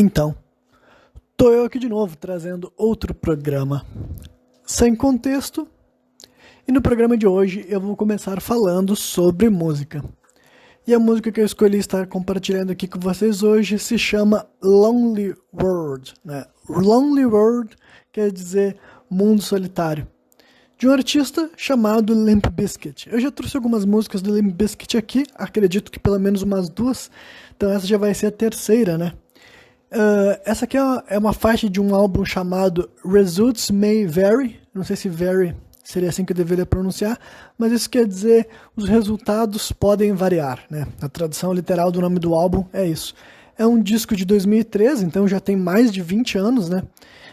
Então, tô eu aqui de novo trazendo outro programa sem contexto, e no programa de hoje eu vou começar falando sobre música. E a música que eu escolhi estar compartilhando aqui com vocês hoje se chama Lonely World, né? Lonely World quer dizer mundo solitário, de um artista chamado Limp Bizkit. Eu já trouxe algumas músicas do Limp Bizkit aqui, acredito que pelo menos umas duas, então essa já vai ser a terceira, né? Essa aqui é uma faixa de um álbum chamado Results May Vary. Não sei se vary seria assim que eu deveria pronunciar, mas isso quer dizer os resultados podem variar, né? A tradução literal do nome do álbum é isso. É um disco de 2013, então já tem mais de 20 anos, né?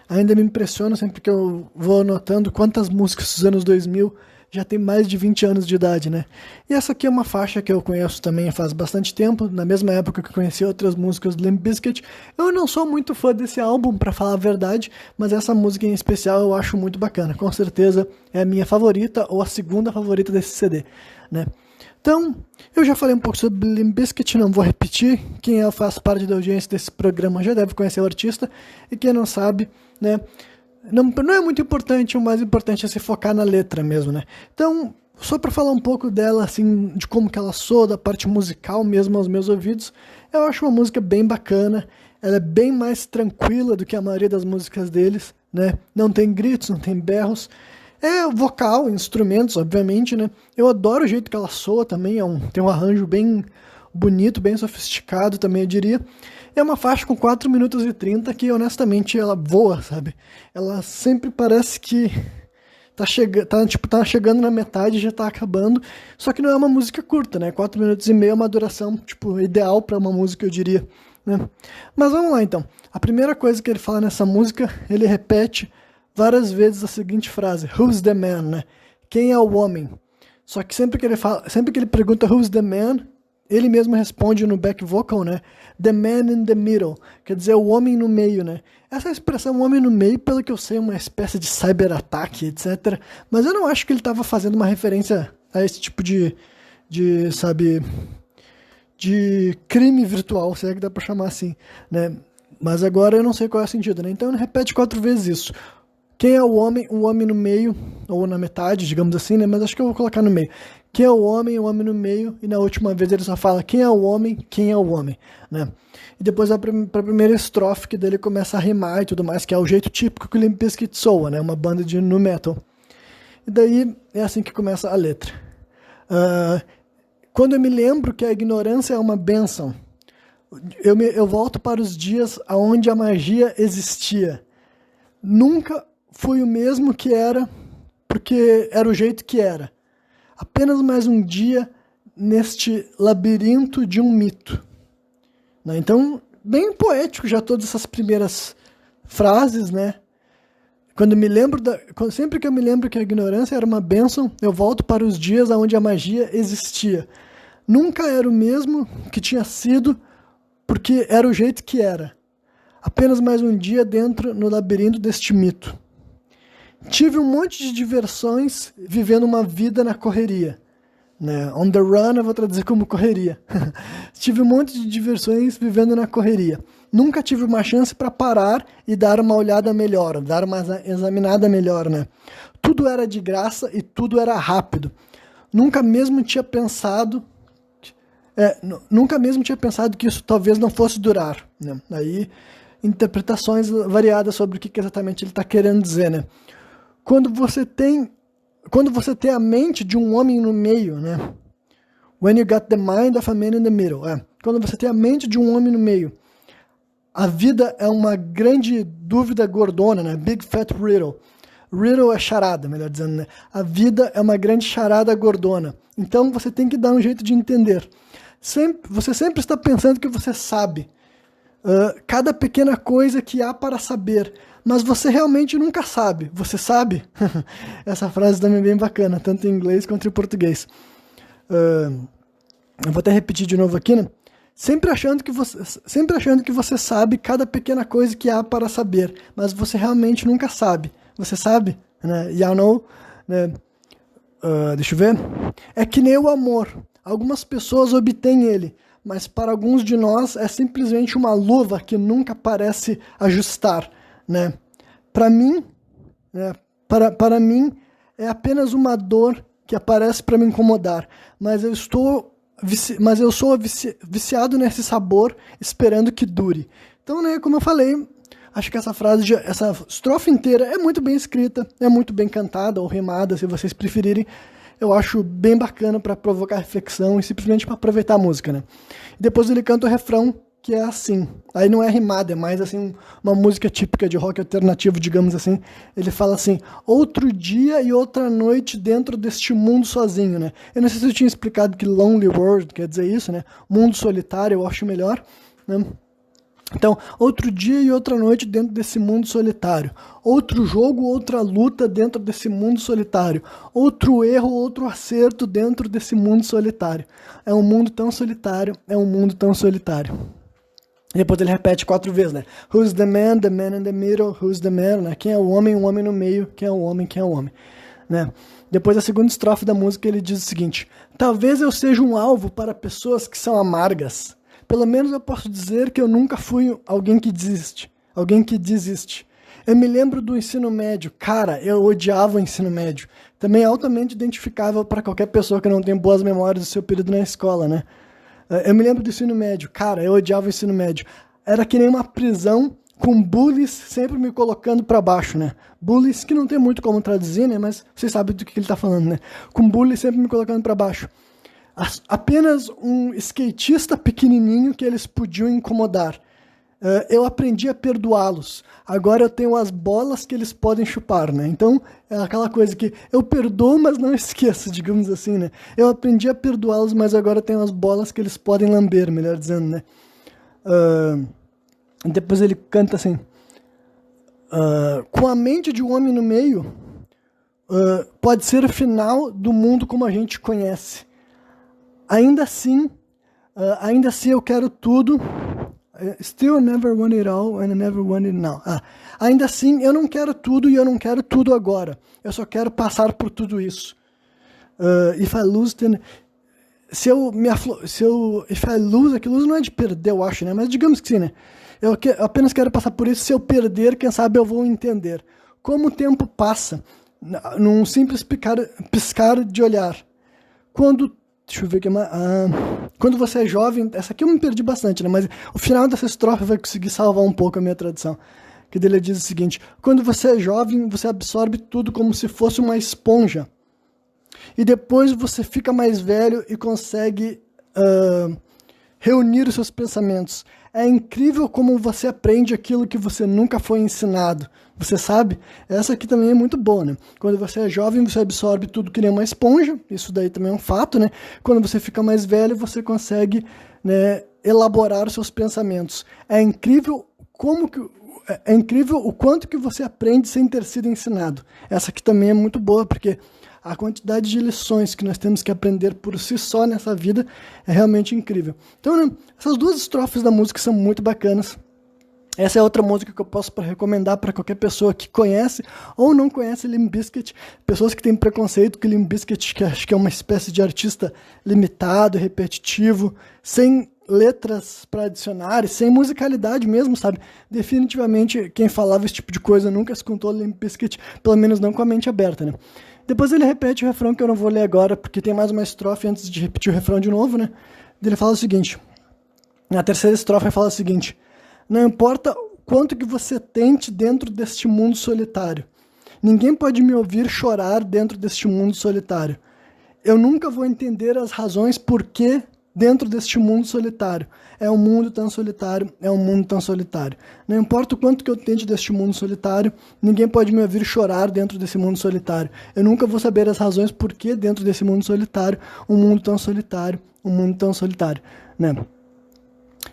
Ainda me impressiona sempre que eu vou anotando quantas músicas dos anos 2000 já tem mais de 20 anos de idade, né? E essa aqui é uma faixa que eu conheço também faz bastante tempo, na mesma época que eu conheci outras músicas do Limp Bizkit. Eu não sou muito fã desse álbum, pra falar a verdade, mas essa música em especial eu acho muito bacana. Com certeza é a minha favorita ou a segunda favorita desse CD, né? Então, eu já falei um pouco sobre Limp Bizkit, não vou repetir. Quem faz parte da audiência desse programa já deve conhecer o artista, e quem não sabe, né? Não é muito importante, o mais importante é se focar na letra mesmo, né? Então, só para falar um pouco dela, assim, de como que ela soa, da parte musical mesmo aos meus ouvidos, eu acho uma música bem bacana, ela é bem mais tranquila do que a maioria das músicas deles, né? Não tem gritos, não tem berros, é vocal, instrumentos, obviamente, né? Eu adoro o jeito que ela soa também, tem um arranjo bem bonito, bem sofisticado também, eu diria. É uma faixa com 4 minutos e 30 que, honestamente, ela voa, sabe? Ela sempre parece que tá chegando na metade e já tá acabando. Só que não é uma música curta, né? 4 minutos e meio é uma duração, ideal para uma música, eu diria, né? Mas vamos lá, então. A primeira coisa que ele fala nessa música, ele repete várias vezes a seguinte frase: Who's the man, né? Quem é o homem? Só que sempre que ele pergunta Who's the man, ele mesmo responde no back vocal, né? The man in the middle, quer dizer, o homem no meio, né? Essa expressão homem no meio, pelo que eu sei, é uma espécie de cyberataque, etc. Mas eu não acho que ele estava fazendo uma referência a esse tipo de crime virtual, se é que dá pra chamar assim, né? Mas agora eu não sei qual é o sentido, né? Então ele repete 4 vezes isso. Quem é o homem no meio, ou na metade, digamos assim, né? Mas acho que eu vou colocar no meio. Quem é o homem no meio, e na última vez ele só fala quem é o homem, né? E depois a primeira estrofe que dele começa a rimar e tudo mais, que é o jeito típico que o Limp Bizkit soa, né? Uma banda de nu metal. E daí é assim que começa a letra. Quando eu me lembro que a ignorância é uma bênção, eu volto para os dias onde a magia existia. Nunca fui o mesmo que era, porque era o jeito que era. Apenas mais um dia neste labirinto de um mito. Né? Então, bem poético já todas essas primeiras frases, né? Sempre que eu me lembro que a ignorância era uma bênção, eu volto para os dias onde a magia existia. Nunca era o mesmo que tinha sido, porque era o jeito que era. Apenas mais um dia no labirinto deste mito. Tive um monte de diversões vivendo uma vida na correria. Né? On the run eu vou traduzir como correria. Tive um monte de diversões vivendo na correria. Nunca tive uma chance para parar e dar uma olhada melhor, dar uma examinada melhor. Né? Tudo era de graça e tudo era rápido. Nunca mesmo tinha pensado que isso talvez não fosse durar. Né? Aí, interpretações variadas sobre o que exatamente ele está querendo dizer, né? Quando você tem a mente de um homem no meio, né? When you got the mind of a man in the middle. Quando você tem a mente de um homem no meio, a vida é uma grande dúvida gordona, né? Big fat riddle. Riddle é charada, melhor dizendo, né? A vida é uma grande charada gordona. Então você tem que dar um jeito de entender. Você sempre está pensando que você sabe. Cada pequena coisa que há para saber, mas você realmente nunca sabe. Você sabe? Essa frase também é bem bacana, tanto em inglês quanto em português. Eu vou até repetir de novo aqui, né? Sempre achando que você sabe cada pequena coisa que há para saber, mas você realmente nunca sabe. Você sabe? Né? You know? Né? Deixa eu ver. É que nem o amor. Algumas pessoas obtêm ele, mas para alguns de nós é simplesmente uma luva que nunca parece ajustar, né? Para mim, né, para mim é apenas uma dor que aparece para me incomodar, mas eu sou viciado nesse sabor, esperando que dure. Então, né, como eu falei, acho que essa estrofe inteira é muito bem escrita, é muito bem cantada ou rimada, se vocês preferirem. Eu acho bem bacana para provocar reflexão e simplesmente para aproveitar a música, né? E depois ele canta o refrão, que é assim. Aí não é rimado, é mais assim uma música típica de rock alternativo, digamos assim. Ele fala assim: outro dia e outra noite dentro deste mundo sozinho, né? Eu não sei se eu tinha explicado que Lonely World quer dizer isso, né? Mundo solitário, eu acho melhor, né? Então, outro dia e outra noite dentro desse mundo solitário. Outro jogo, outra luta dentro desse mundo solitário. Outro erro, outro acerto dentro desse mundo solitário. É um mundo tão solitário, é um mundo tão solitário. E depois ele repete 4 vezes, né? Who's the man in the middle, who's the man, né? Quem é o homem no meio, quem é o homem, né? Depois da segunda estrofe da música ele diz o seguinte: talvez eu seja um alvo para pessoas que são amargas. Pelo menos eu posso dizer que eu nunca fui alguém que desiste. Eu me lembro do ensino médio. Cara, eu odiava o ensino médio. Também é altamente identificável para qualquer pessoa que não tem boas memórias do seu período na escola, né? Eu me lembro do ensino médio. Cara, eu odiava o ensino médio. Era que nem uma prisão com bullies sempre me colocando para baixo, né? Bullies que não tem muito como traduzir, né? Mas vocês sabem do que ele tá falando, né? Com bullies sempre me colocando para baixo. Apenas um skatista pequenininho que eles podiam incomodar. Eu aprendi a perdoá-los. Agora eu tenho as bolas que eles podem chupar, né? Então, é aquela coisa que eu perdoo, mas não esqueço, digamos assim, né? Eu aprendi a perdoá-los, mas agora eu tenho as bolas que eles podem lamber, melhor dizendo, né? Depois ele canta assim: com a mente de um homem no meio, pode ser o final do mundo como a gente conhece. Ainda assim eu quero tudo. Still never want it all and I never want it now. Ainda assim, eu não quero tudo e eu não quero tudo agora. Eu só quero passar por tudo isso. If I lose, then... If I lose, que lose não é de perder, eu acho, né? Mas digamos que sim, né? Eu apenas quero passar por isso. Se eu perder, quem sabe eu vou entender. Como o tempo passa, num simples piscar de olhar. Deixa eu ver o que mais. Quando você é jovem, essa aqui eu me perdi bastante, né? Mas o final dessa estrofe vai conseguir salvar um pouco a minha tradução. Que dele diz o seguinte: quando você é jovem, você absorve tudo como se fosse uma esponja. E depois você fica mais velho e consegue reunir os seus pensamentos. É incrível como você aprende aquilo que você nunca foi ensinado. Você sabe? Essa aqui também é muito boa, né? Quando você é jovem, você absorve tudo que nem uma esponja. Isso daí também é um fato, né? Quando você fica mais velho, você consegue, né, elaborar os seus pensamentos. É incrível o quanto que você aprende sem ter sido ensinado. Essa aqui também é muito boa, porque a quantidade de lições que nós temos que aprender por si só nessa vida é realmente incrível. Então, né, essas 2 estrofes da música são muito bacanas. Essa é outra música que eu posso recomendar para qualquer pessoa que conhece ou não conhece Limp Bizkit. Pessoas que têm preconceito que Limp Bizkit, que acho que é uma espécie de artista limitado, repetitivo, sem letras para adicionar e sem musicalidade mesmo, sabe? Definitivamente, quem falava esse tipo de coisa nunca escutou Limp Bizkit, pelo menos não com a mente aberta, né? Depois ele repete o refrão, que eu não vou ler agora, porque tem mais uma estrofe antes de repetir o refrão de novo, né? Ele fala o seguinte, na terceira estrofe ele fala o seguinte: não importa quanto que você tente dentro deste mundo solitário, ninguém pode me ouvir chorar dentro deste mundo solitário. Eu nunca vou entender as razões por que dentro deste mundo solitário. É um mundo tão solitário, é um mundo tão solitário. Não importa o quanto que eu tente deste mundo solitário, ninguém pode me ouvir chorar dentro desse mundo solitário. Eu nunca vou saber as razões por que dentro desse mundo solitário, um mundo tão solitário, né?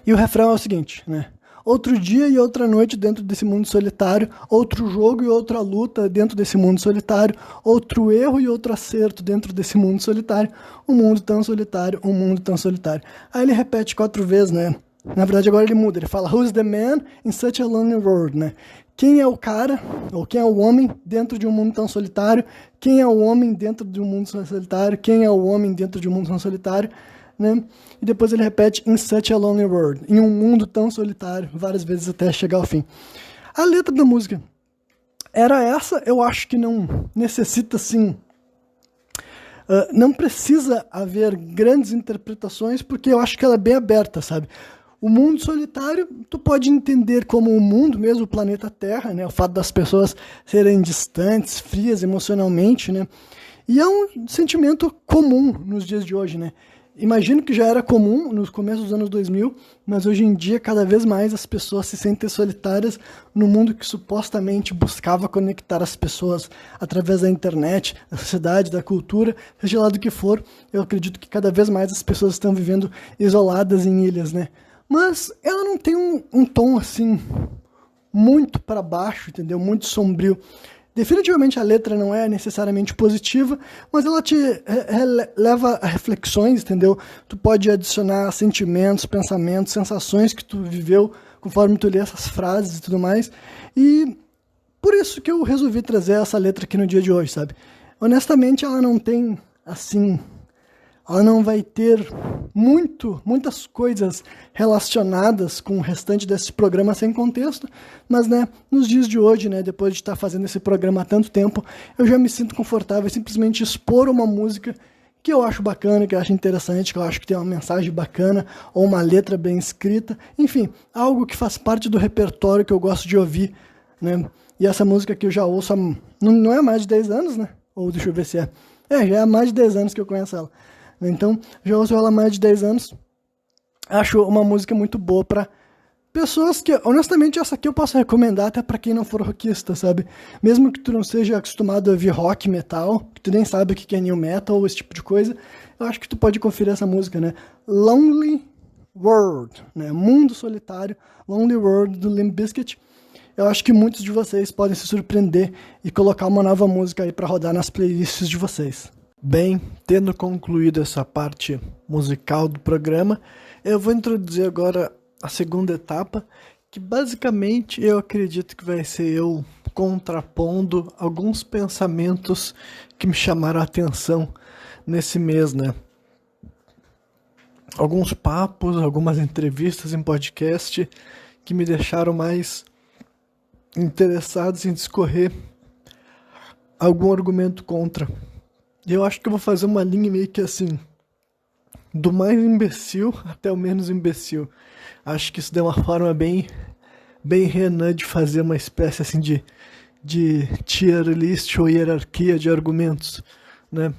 E o refrão é o seguinte, né? Outro dia e outra noite dentro desse mundo solitário, outro jogo e outra luta dentro desse mundo solitário, outro erro e outro acerto dentro desse mundo solitário, um mundo tão solitário, um mundo tão solitário. Aí ele repete 4 vezes, né? Na verdade agora ele muda, ele fala: Who's the man in such a lonely world, né? Quem é o cara, ou quem é o homem dentro de um mundo tão solitário? Quem é o homem dentro de um mundo tão solitário? Quem é o homem dentro de um mundo tão solitário? né? E depois ele repete In Such a Lonely World, em um mundo tão solitário, várias vezes até chegar ao fim. A letra da música era essa, eu acho que não necessita, assim, não precisa haver grandes interpretações, porque eu acho que ela é bem aberta, sabe? O mundo solitário, tu pode entender como o mundo, mesmo o planeta Terra, né? O fato das pessoas serem distantes, frias emocionalmente, né? E é um sentimento comum nos dias de hoje, né? Imagino que já era comum nos começos dos anos 2000, mas hoje em dia cada vez mais as pessoas se sentem solitárias no mundo que supostamente buscava conectar as pessoas através da internet, da sociedade, da cultura, seja lá do que for. Eu acredito que cada vez mais as pessoas estão vivendo isoladas em ilhas, né? Mas ela não tem um tom assim muito para baixo, entendeu? Muito sombrio. Definitivamente a letra não é necessariamente positiva, mas ela te leva a reflexões, entendeu? Tu pode adicionar sentimentos, pensamentos, sensações que tu viveu conforme tu lê essas frases e tudo mais. E por isso que eu resolvi trazer essa letra aqui no dia de hoje, sabe? Honestamente, ela não tem, assim... Ela não vai ter muitas coisas relacionadas com o restante desse programa sem contexto, mas, né, nos dias de hoje, né, depois de estar fazendo esse programa há tanto tempo, eu já me sinto confortável em simplesmente expor uma música que eu acho bacana, que eu acho interessante, que eu acho que tem uma mensagem bacana, ou uma letra bem escrita, enfim, algo que faz parte do repertório que eu gosto de ouvir, né, e essa música que eu já ouço há, não é mais de 10 anos, né, ou deixa eu ver se já é mais de 10 anos que eu conheço ela. Então, já ouço ela há mais de 10 anos. Acho uma música muito boa para pessoas que, honestamente, essa aqui eu posso recomendar até para quem não for rockista, sabe? Mesmo que tu não seja acostumado a ouvir rock, metal, que tu nem sabe o que é new metal ou esse tipo de coisa, eu acho que tu pode conferir essa música, né? Lonely World, né? Mundo Solitário, Lonely World, do Limp Bizkit. Eu acho que muitos de vocês podem se surpreender e colocar uma nova música aí para rodar nas playlists de vocês. Bem, tendo concluído essa parte musical do programa, eu vou introduzir agora a segunda etapa, que basicamente eu acredito que vai ser eu contrapondo alguns pensamentos que me chamaram a atenção nesse mês, né? Alguns papos, algumas entrevistas em podcast que me deixaram mais interessados em discorrer algum argumento contra. E eu acho que eu vou fazer uma linha meio que assim, do mais imbecil até o menos imbecil. Acho que isso deu uma forma bem Renan de fazer uma espécie assim de tier list ou hierarquia de argumentos, né?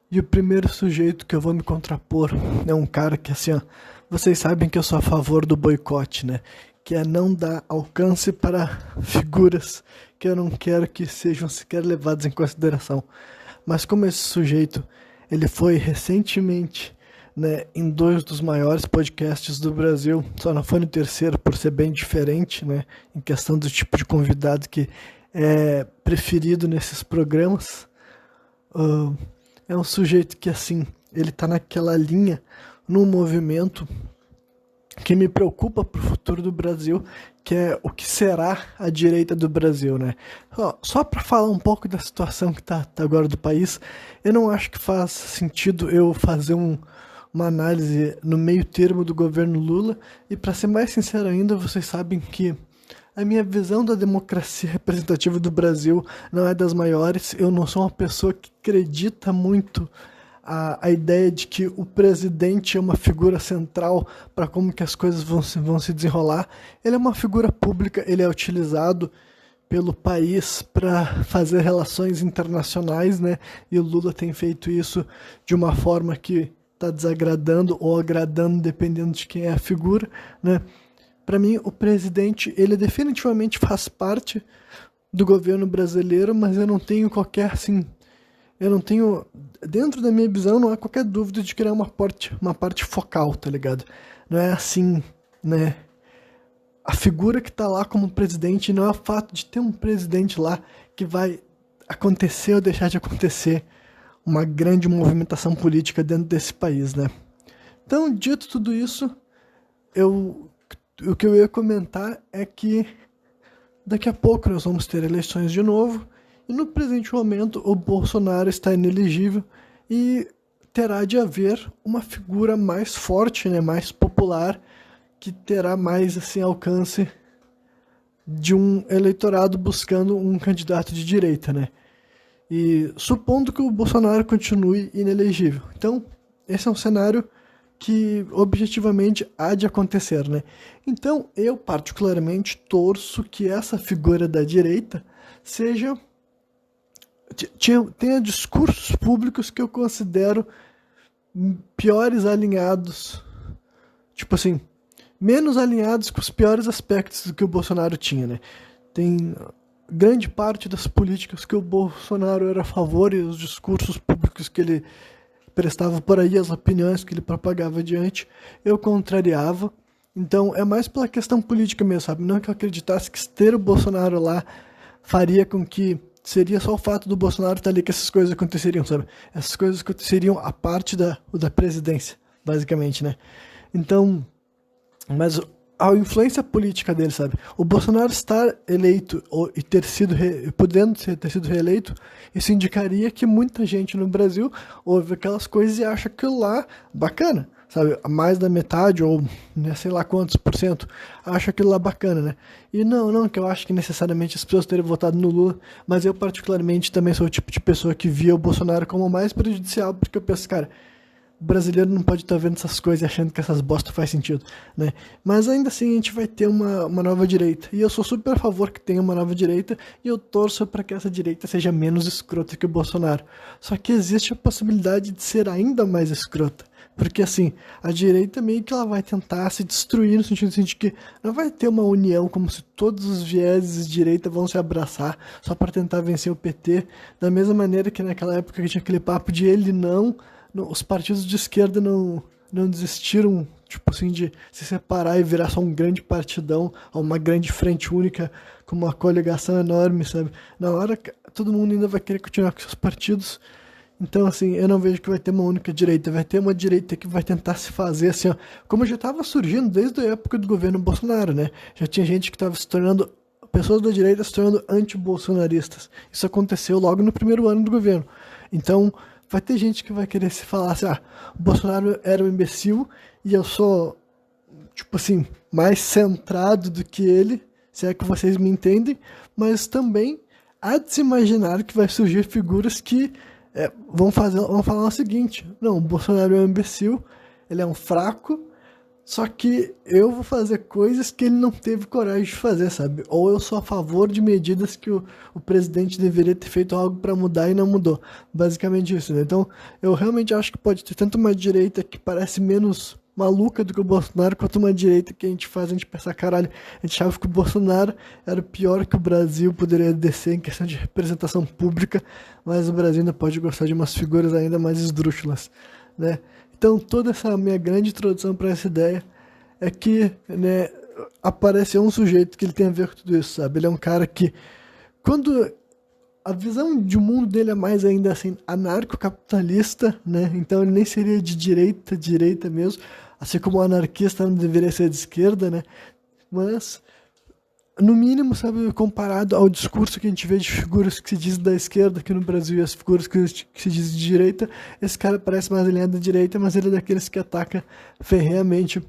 E o primeiro sujeito que eu vou me contrapor é um cara que assim, ó, vocês sabem que eu sou a favor do boicote, né? Que é não dar alcance para figuras que eu não quero que sejam sequer levadas em consideração. Mas como esse sujeito, ele foi recentemente, né, em 2 dos maiores podcasts do Brasil, só não foi no terceiro por ser bem diferente, né, em questão do tipo de convidado que é preferido nesses programas, é um sujeito que, assim, ele tá naquela linha, num movimento que me preocupa pro futuro do Brasil, que é o que será a direita do Brasil, né? Só para falar um pouco da situação que tá agora do país, eu não acho que faz sentido eu fazer uma análise no meio termo do governo Lula, e para ser mais sincero ainda, vocês sabem que a minha visão da democracia representativa do Brasil não é das maiores. Eu não sou uma pessoa que acredita muito a ideia de que o presidente é uma figura central para como que as coisas vão se desenrolar. Ele é uma figura pública, ele é utilizado pelo país para fazer relações internacionais, né? E o Lula tem feito isso de uma forma que está desagradando ou agradando, dependendo de quem é a figura, né? Para mim, o presidente, ele definitivamente faz parte do governo brasileiro, mas eu não tenho qualquer, assim... Eu não tenho... Dentro da minha visão, não há qualquer dúvida de que ele é uma parte focal, tá ligado? Não é assim, né? A figura que tá lá como presidente não é o fato de ter um presidente lá que vai acontecer ou deixar de acontecer uma grande movimentação política dentro desse país, né? Então, dito tudo isso, o que eu ia comentar é que daqui a pouco nós vamos ter eleições de novo, e no presente momento o Bolsonaro está inelegível, e terá de haver uma figura mais forte, né, mais popular, que terá mais assim, alcance de um eleitorado buscando um candidato de direita, né? E supondo que o Bolsonaro continue inelegível. Então, esse é um cenário que objetivamente há de acontecer, né? Então, eu particularmente torço que essa figura da direita tenha discursos públicos que eu considero piores alinhados, tipo assim, menos alinhados com os piores aspectos do que o Bolsonaro tinha, né? Tem grande parte das políticas que o Bolsonaro era a favor e os discursos públicos que ele prestava por aí, as opiniões que ele propagava adiante, eu contrariava. Então é mais pela questão política mesmo, sabe? Não que eu acreditasse que ter o Bolsonaro lá faria com que seria só o fato do Bolsonaro estar ali que essas coisas aconteceriam, sabe? Essas coisas aconteceriam a parte da presidência, basicamente, né? Então, mas a influência política dele, sabe? O Bolsonaro estar eleito e ter sido reeleito, isso indicaria que muita gente no Brasil ouve aquelas coisas e acha aquilo lá bacana, sabe? Mais da metade, ou né, sei lá quantos por cento, acha aquilo lá bacana, né? E não que eu acho que necessariamente as pessoas terem votado no Lula, mas eu particularmente também sou o tipo de pessoa que via o Bolsonaro como mais prejudicial, porque eu penso, cara, o brasileiro não pode estar vendo essas coisas e achando que essas bostas faz sentido, né? Mas ainda assim a gente vai ter uma nova direita. E eu sou super a favor que tenha uma nova direita e eu torço para que essa direita seja menos escrota que o Bolsonaro. Só que existe a possibilidade de ser ainda mais escrota. Porque assim, a direita meio que ela vai tentar se destruir no sentido assim, de que não vai ter uma união como se todos os vieses de direita vão se abraçar só para tentar vencer o PT. Da mesma maneira que naquela época que tinha aquele papo de ele não os partidos de esquerda não desistiram, tipo assim, de se separar e virar só um grande partidão, uma grande frente única, com uma coligação enorme, sabe? Na hora, todo mundo ainda vai querer continuar com seus partidos. Então, assim, eu não vejo que vai ter uma única direita. Vai ter uma direita que vai tentar se fazer assim, ó, como já estava surgindo desde a época do governo Bolsonaro, né? Já tinha gente que estava se tornando, pessoas da direita se tornando anti-bolsonaristas. Isso aconteceu logo no primeiro ano do governo. Então, vai ter gente que vai querer se falar assim, o Bolsonaro era um imbecil e eu sou, tipo assim, mais centrado do que ele, se é que vocês me entendem, mas também há de se imaginar que vai surgir figuras que vão falar o seguinte, não, o Bolsonaro é um imbecil, ele é um fraco, só que eu vou fazer coisas que ele não teve coragem de fazer, sabe? Ou eu sou a favor de medidas que o presidente deveria ter feito algo para mudar e não mudou. Basicamente isso, né? Então, eu realmente acho que pode ter tanto uma direita que parece menos maluca do que o Bolsonaro, quanto uma direita que a gente pensar, caralho, a gente achava que o Bolsonaro era o pior que o Brasil poderia descer em questão de representação pública, mas o Brasil ainda pode gostar de umas figuras ainda mais esdrúxulas, né? Então, toda essa minha grande introdução para essa ideia é que, né, aparece um sujeito que ele tem a ver com tudo isso, sabe? Ele é um cara que, quando a visão de mundo dele é mais ainda assim, anarcocapitalista, né? Então ele nem seria de direita mesmo, assim como o anarquista não deveria ser de esquerda, né? Mas, no mínimo, sabe, comparado ao discurso que a gente vê de figuras que se dizem da esquerda aqui no Brasil e as figuras que se dizem de direita, esse cara parece mais alinhado da direita, mas ele é daqueles que ataca ferreamente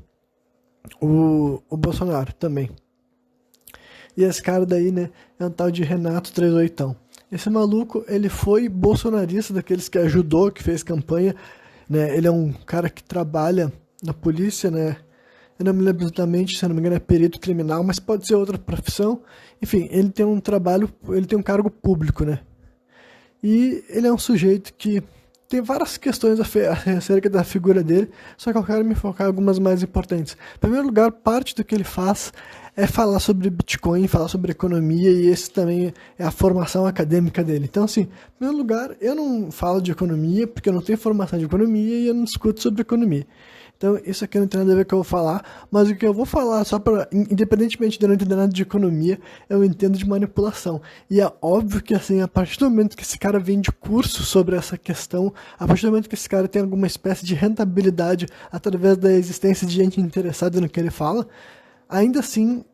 o Bolsonaro também. E esse cara daí, né, é um tal de Renato 38. Esse maluco, ele foi bolsonarista, daqueles que ajudou, que fez campanha, né? Ele é um cara que trabalha na polícia, né? Eu não me lembro exatamente, se eu não me engano é perito criminal, mas pode ser outra profissão. Enfim, ele tem um trabalho, ele tem um cargo público, né? E ele é um sujeito que tem várias questões acerca da figura dele, só que eu quero me focar em algumas mais importantes. Em primeiro lugar, parte do que ele faz é falar sobre Bitcoin, falar sobre economia, e esse também é a formação acadêmica dele. Então, assim, em primeiro lugar, eu não falo de economia, porque eu não tenho formação de economia e eu não discuto sobre economia. Então, isso aqui não tem nada a ver com o que eu vou falar, mas o que eu vou falar, só para, independentemente de eu não entender nada de economia, eu entendo de manipulação. E é óbvio que, assim, a partir do momento que esse cara vende curso sobre essa questão, a partir do momento que esse cara tem alguma espécie de rentabilidade através da existência de gente interessada no que ele fala, ainda assim,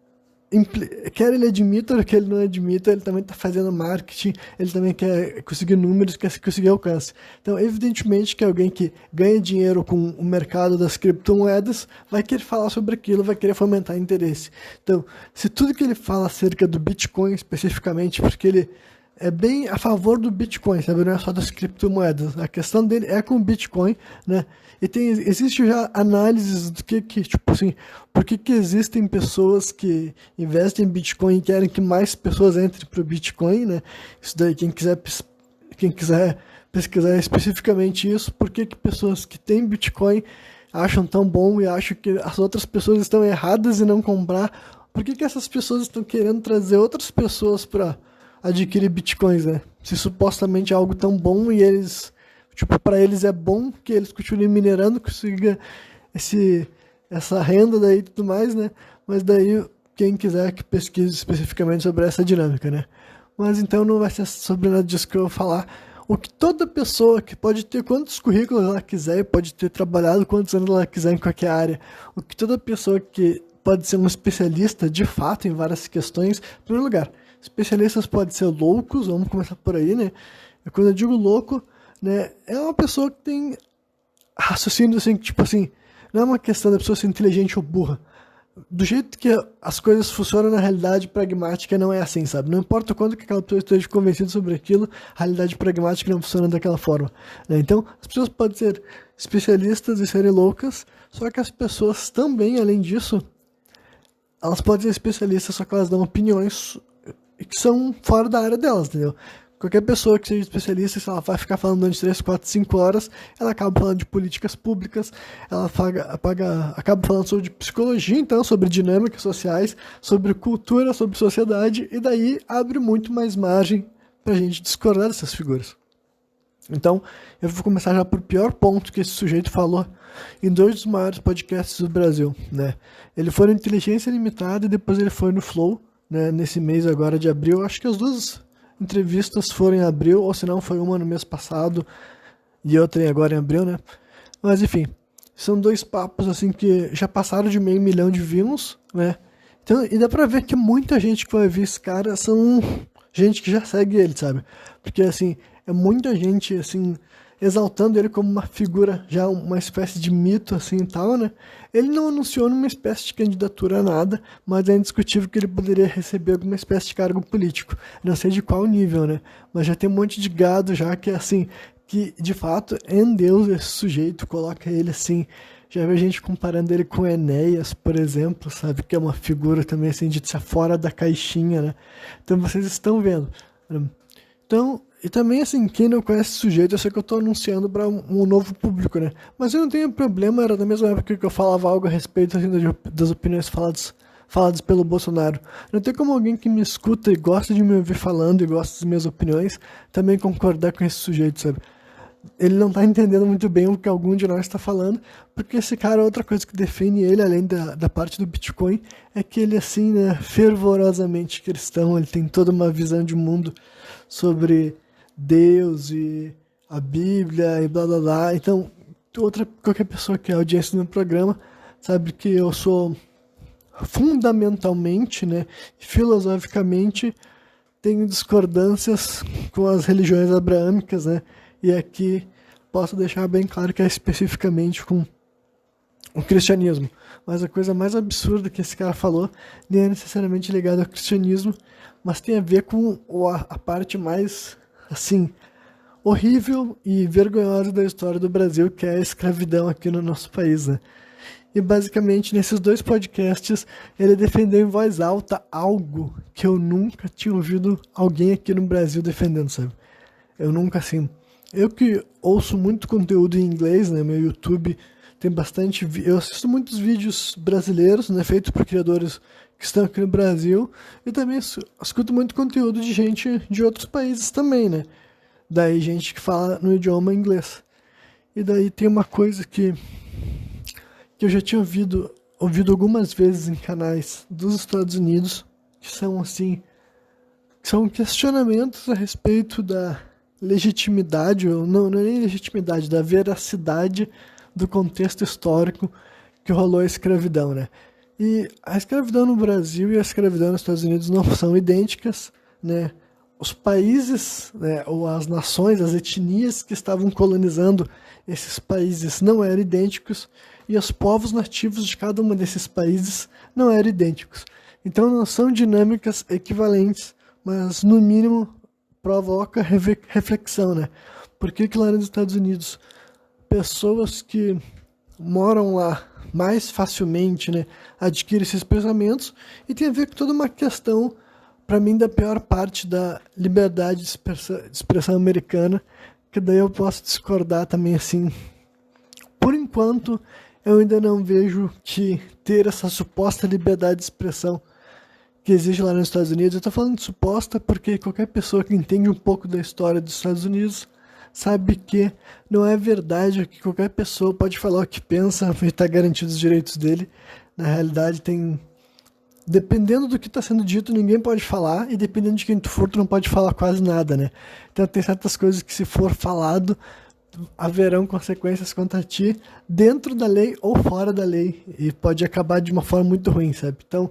quer ele admita, quer ele não admita, ele também está fazendo marketing, ele também quer conseguir números, quer conseguir alcance. Então, evidentemente que alguém que ganha dinheiro com o mercado das criptomoedas vai querer falar sobre aquilo, vai querer fomentar interesse. Então, se tudo que ele fala acerca do Bitcoin especificamente, porque ele é bem a favor do Bitcoin, sabe? Não é só das criptomoedas. A questão dele é com o Bitcoin, né? E existe já análises do tipo assim, por que existem pessoas que investem em Bitcoin e querem que mais pessoas entrem para o Bitcoin, né? Isso daí, quem quiser pesquisar especificamente isso, por que pessoas que têm Bitcoin acham tão bom e acham que as outras pessoas estão erradas em não comprar? Por que essas pessoas estão querendo trazer outras pessoas para adquirir bitcoins, né? Se supostamente é algo tão bom e eles, tipo, para eles é bom que eles continuem minerando, consiga essa renda daí e tudo mais, né? Mas daí, quem quiser que pesquise especificamente sobre essa dinâmica, né? Mas então não vai ser sobre nada disso que eu vou falar. O que toda pessoa que pode ter quantos currículos ela quiser, pode ter trabalhado quantos anos ela quiser em qualquer área, o que toda pessoa que pode ser um especialista de fato em várias questões, em primeiro lugar, especialistas podem ser loucos, vamos começar por aí, né? Quando eu digo louco, né, é uma pessoa que tem raciocínio assim, tipo assim, não é uma questão da pessoa ser inteligente ou burra. Do jeito que as coisas funcionam na realidade pragmática não é assim, sabe? Não importa o quanto que aquela pessoa esteja convencida sobre aquilo, a realidade pragmática não funciona daquela forma, né? Então, as pessoas podem ser especialistas e serem loucas, só que as pessoas também, além disso, elas podem ser especialistas, só que elas dão opiniões que são fora da área delas, entendeu? Qualquer pessoa que seja especialista, se ela vai ficar falando durante 3, 4, 5 horas, ela acaba falando de políticas públicas, ela acaba falando sobre psicologia, então, sobre dinâmicas sociais, sobre cultura, sobre sociedade, e daí abre muito mais margem pra gente discordar dessas figuras. Então, eu vou começar já por pior ponto que esse sujeito falou em 2 dos maiores podcasts do Brasil, né? Ele foi no Inteligência Limitada e depois ele foi no Flow, né, nesse mês agora de abril. Acho que as 2 entrevistas foram em abril, ou se não foi uma no mês passado e outra agora em abril, né? Mas enfim, são 2 papos assim que já passaram de 500 mil de views, né? Então, e dá pra ver que muita gente que vai ver esse cara são gente que já segue ele, sabe? Porque assim, é muita gente assim exaltando ele como uma figura, já uma espécie de mito assim e tal, né? Ele não anunciou uma espécie de candidatura a nada, mas é indiscutível que ele poderia receber alguma espécie de cargo político. Não sei de qual nível, né? Mas já tem um monte de gado já que assim, que de fato em Deus esse sujeito, coloca ele assim. Já vi gente comparando ele com Enéas, por exemplo, sabe? Que é uma figura também assim de ser fora da caixinha, né? Então vocês estão vendo. Então, e também assim, quem não conhece esse sujeito, eu sei que eu tô anunciando para um novo público, né? Mas eu não tenho problema, era da mesma época que eu falava algo a respeito assim, das opiniões faladas pelo Bolsonaro. Não tem como alguém que me escuta e gosta de me ouvir falando e gosta das minhas opiniões também concordar com esse sujeito, sabe? Ele não tá entendendo muito bem o que algum de nós está falando, porque esse cara, outra coisa que define ele, além da parte do Bitcoin, é que ele, assim, né, fervorosamente cristão, ele tem toda uma visão de mundo sobre Deus e a Bíblia e blá blá blá. Então, qualquer pessoa que é audiência no programa sabe que eu sou fundamentalmente, né, filosoficamente, tenho discordâncias com as religiões abraâmicas, né? E aqui posso deixar bem claro que é especificamente com o cristianismo. Mas a coisa mais absurda que esse cara falou nem é necessariamente ligada ao cristianismo, mas tem a ver com a parte mais, assim, horrível e vergonhosa da história do Brasil, que é a escravidão aqui no nosso país, né? E basicamente nesses 2 podcasts ele defendeu em voz alta algo que eu nunca tinha ouvido alguém aqui no Brasil defendendo, sabe? Eu nunca, assim... Eu que ouço muito conteúdo em inglês, né? Meu YouTube tem bastante... Eu assisto muitos vídeos brasileiros, né? Feitos por criadores que estão aqui no Brasil. E também escuto muito conteúdo de gente de outros países também, né? Daí gente que fala no idioma inglês. E daí tem uma coisa que eu já tinha ouvido algumas vezes em canais dos Estados Unidos, que são assim... São questionamentos a respeito da legitimidade, ou não é nem legitimidade, da veracidade do contexto histórico que rolou a escravidão, né? E a escravidão no Brasil e a escravidão nos Estados Unidos não são idênticas, né? Os países, né, ou as nações, as etnias que estavam colonizando esses países não eram idênticos e os povos nativos de cada um desses países não eram idênticos. Então não são dinâmicas equivalentes, mas no mínimo provoca reflexão, né? Por que lá nos Estados Unidos pessoas que moram lá mais facilmente, né, adquirem esses pensamentos, e tem a ver com toda uma questão, para mim, da pior parte da liberdade de expressão americana, que daí eu posso discordar também, assim. Por enquanto, eu ainda não vejo que ter essa suposta liberdade de expressão que existe lá nos Estados Unidos, eu estou falando de suposta porque qualquer pessoa que entende um pouco da história dos Estados Unidos sabe que não é verdade que qualquer pessoa pode falar o que pensa e está garantido os direitos dele. Na realidade, dependendo do que está sendo dito, ninguém pode falar, e dependendo de quem tu for, tu não pode falar quase nada, né? Então tem certas coisas que, se for falado, haverão consequências contra ti, dentro da lei ou fora da lei, e pode acabar de uma forma muito ruim, sabe? Então,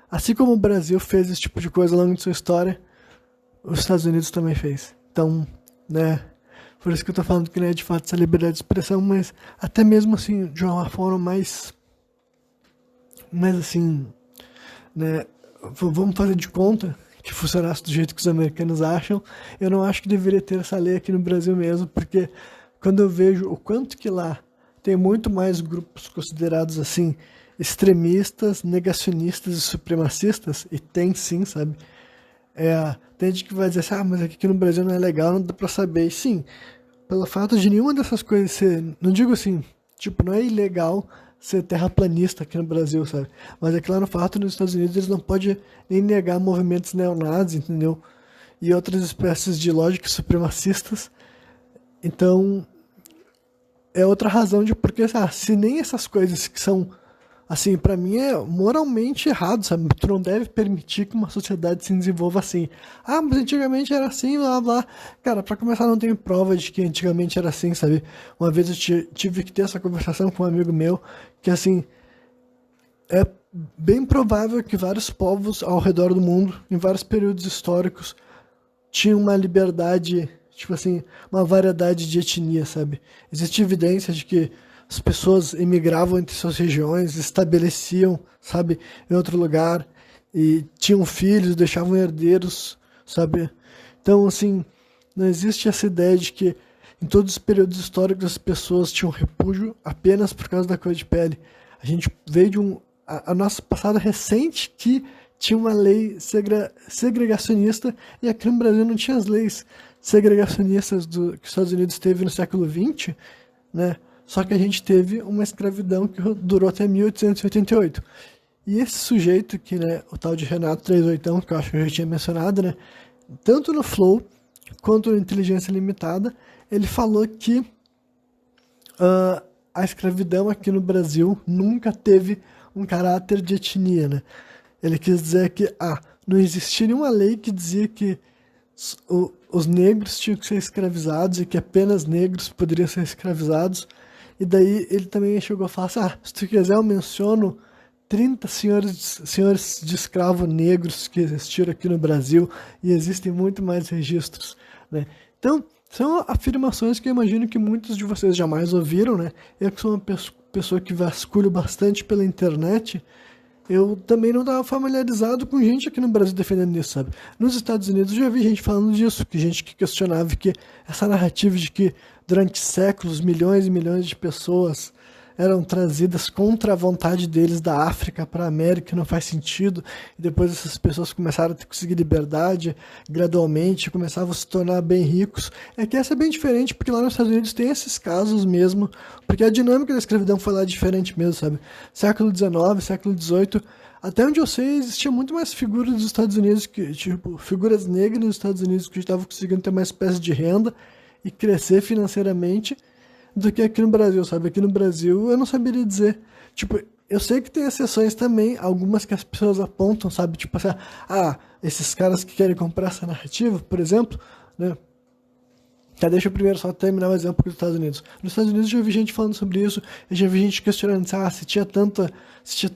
assim como o Brasil fez esse tipo de coisa ao longo de sua história, os Estados Unidos também fez. Então, né, por isso que eu tô falando que não é de fato essa liberdade de expressão, mas até mesmo assim, de uma forma mais assim, né, vamos fazer de conta que funcionasse do jeito que os americanos acham. Eu não acho que deveria ter essa lei aqui no Brasil mesmo, porque quando eu vejo o quanto que lá tem muito mais grupos considerados assim extremistas, negacionistas e supremacistas, e tem sim, sabe? Tem gente que vai dizer assim, mas aqui no Brasil não é legal, não dá pra saber. E sim, pelo fato de nenhuma dessas coisas ser, não digo assim, tipo, não é ilegal ser terraplanista aqui no Brasil, sabe? Mas é que lá no fato, nos Estados Unidos, eles não podem nem negar movimentos neonazis, entendeu? E outras espécies de lógicas supremacistas. Então, é outra razão de porque, se nem essas coisas que são, assim, pra mim é moralmente errado, sabe? Tu não deve permitir que uma sociedade se desenvolva assim. Mas antigamente era assim, blá, blá. Cara, pra começar, não tenho prova de que antigamente era assim, sabe? Uma vez eu tive que ter essa conversação com um amigo meu, que, assim, é bem provável que vários povos ao redor do mundo, em vários períodos históricos, tinham uma liberdade, tipo assim, uma variedade de etnia, sabe? Existe evidência de que as pessoas emigravam entre suas regiões, estabeleciam, sabe, em outro lugar, e tinham filhos, deixavam herdeiros, sabe? Então, assim, não existe essa ideia de que em todos os períodos históricos as pessoas tinham repúdio apenas por causa da cor de pele. A gente veio de a nossa passada recente que tinha uma lei segregacionista, e aqui no Brasil não tinha as leis segregacionistas que os Estados Unidos teve no século XX, né? Só que a gente teve uma escravidão que durou até 1888. E esse sujeito que, né, o tal de Renato 38, que eu acho que eu já tinha mencionado, né, tanto no Flow quanto no Inteligência Limitada, ele falou que a escravidão aqui no Brasil nunca teve um caráter de etnia, né? Ele quis dizer que não existia nenhuma lei que dizia que os negros tinham que ser escravizados e que apenas negros poderiam ser escravizados. E daí ele também chegou a falar assim, se tu quiser eu menciono 30 senhores de escravos negros que existiram aqui no Brasil, e existem muito mais registros, né? Então, são afirmações que eu imagino que muitos de vocês jamais ouviram, né? Eu que sou uma pessoa que vasculho bastante pela internet, eu também não estava familiarizado com gente aqui no Brasil defendendo isso, sabe? Nos Estados Unidos eu já vi gente falando disso, que gente que questionava que essa narrativa de que durante séculos milhões e milhões de pessoas eram trazidas contra a vontade deles da África para a América, não faz sentido, e depois essas pessoas começaram a conseguir liberdade gradualmente, começavam a se tornar bem ricos. É que essa é bem diferente, porque lá nos Estados Unidos tem esses casos mesmo, porque a dinâmica da escravidão foi lá diferente mesmo, sabe? Século XIX, século XVIII, até onde eu sei, existia muito mais figuras dos Estados Unidos, tipo, figuras negras nos Estados Unidos que estavam conseguindo ter uma espécie de renda e crescer financeiramente, do que aqui no Brasil, sabe? Aqui no Brasil eu não saberia dizer. Tipo, eu sei que tem exceções também, algumas que as pessoas apontam, sabe? Tipo assim, esses caras que querem comprar essa narrativa, por exemplo, né? Tá, deixa eu primeiro só terminar o exemplo dos Estados Unidos. Nos Estados Unidos eu já vi gente falando sobre isso, eu já vi gente questionando se tinha tanta,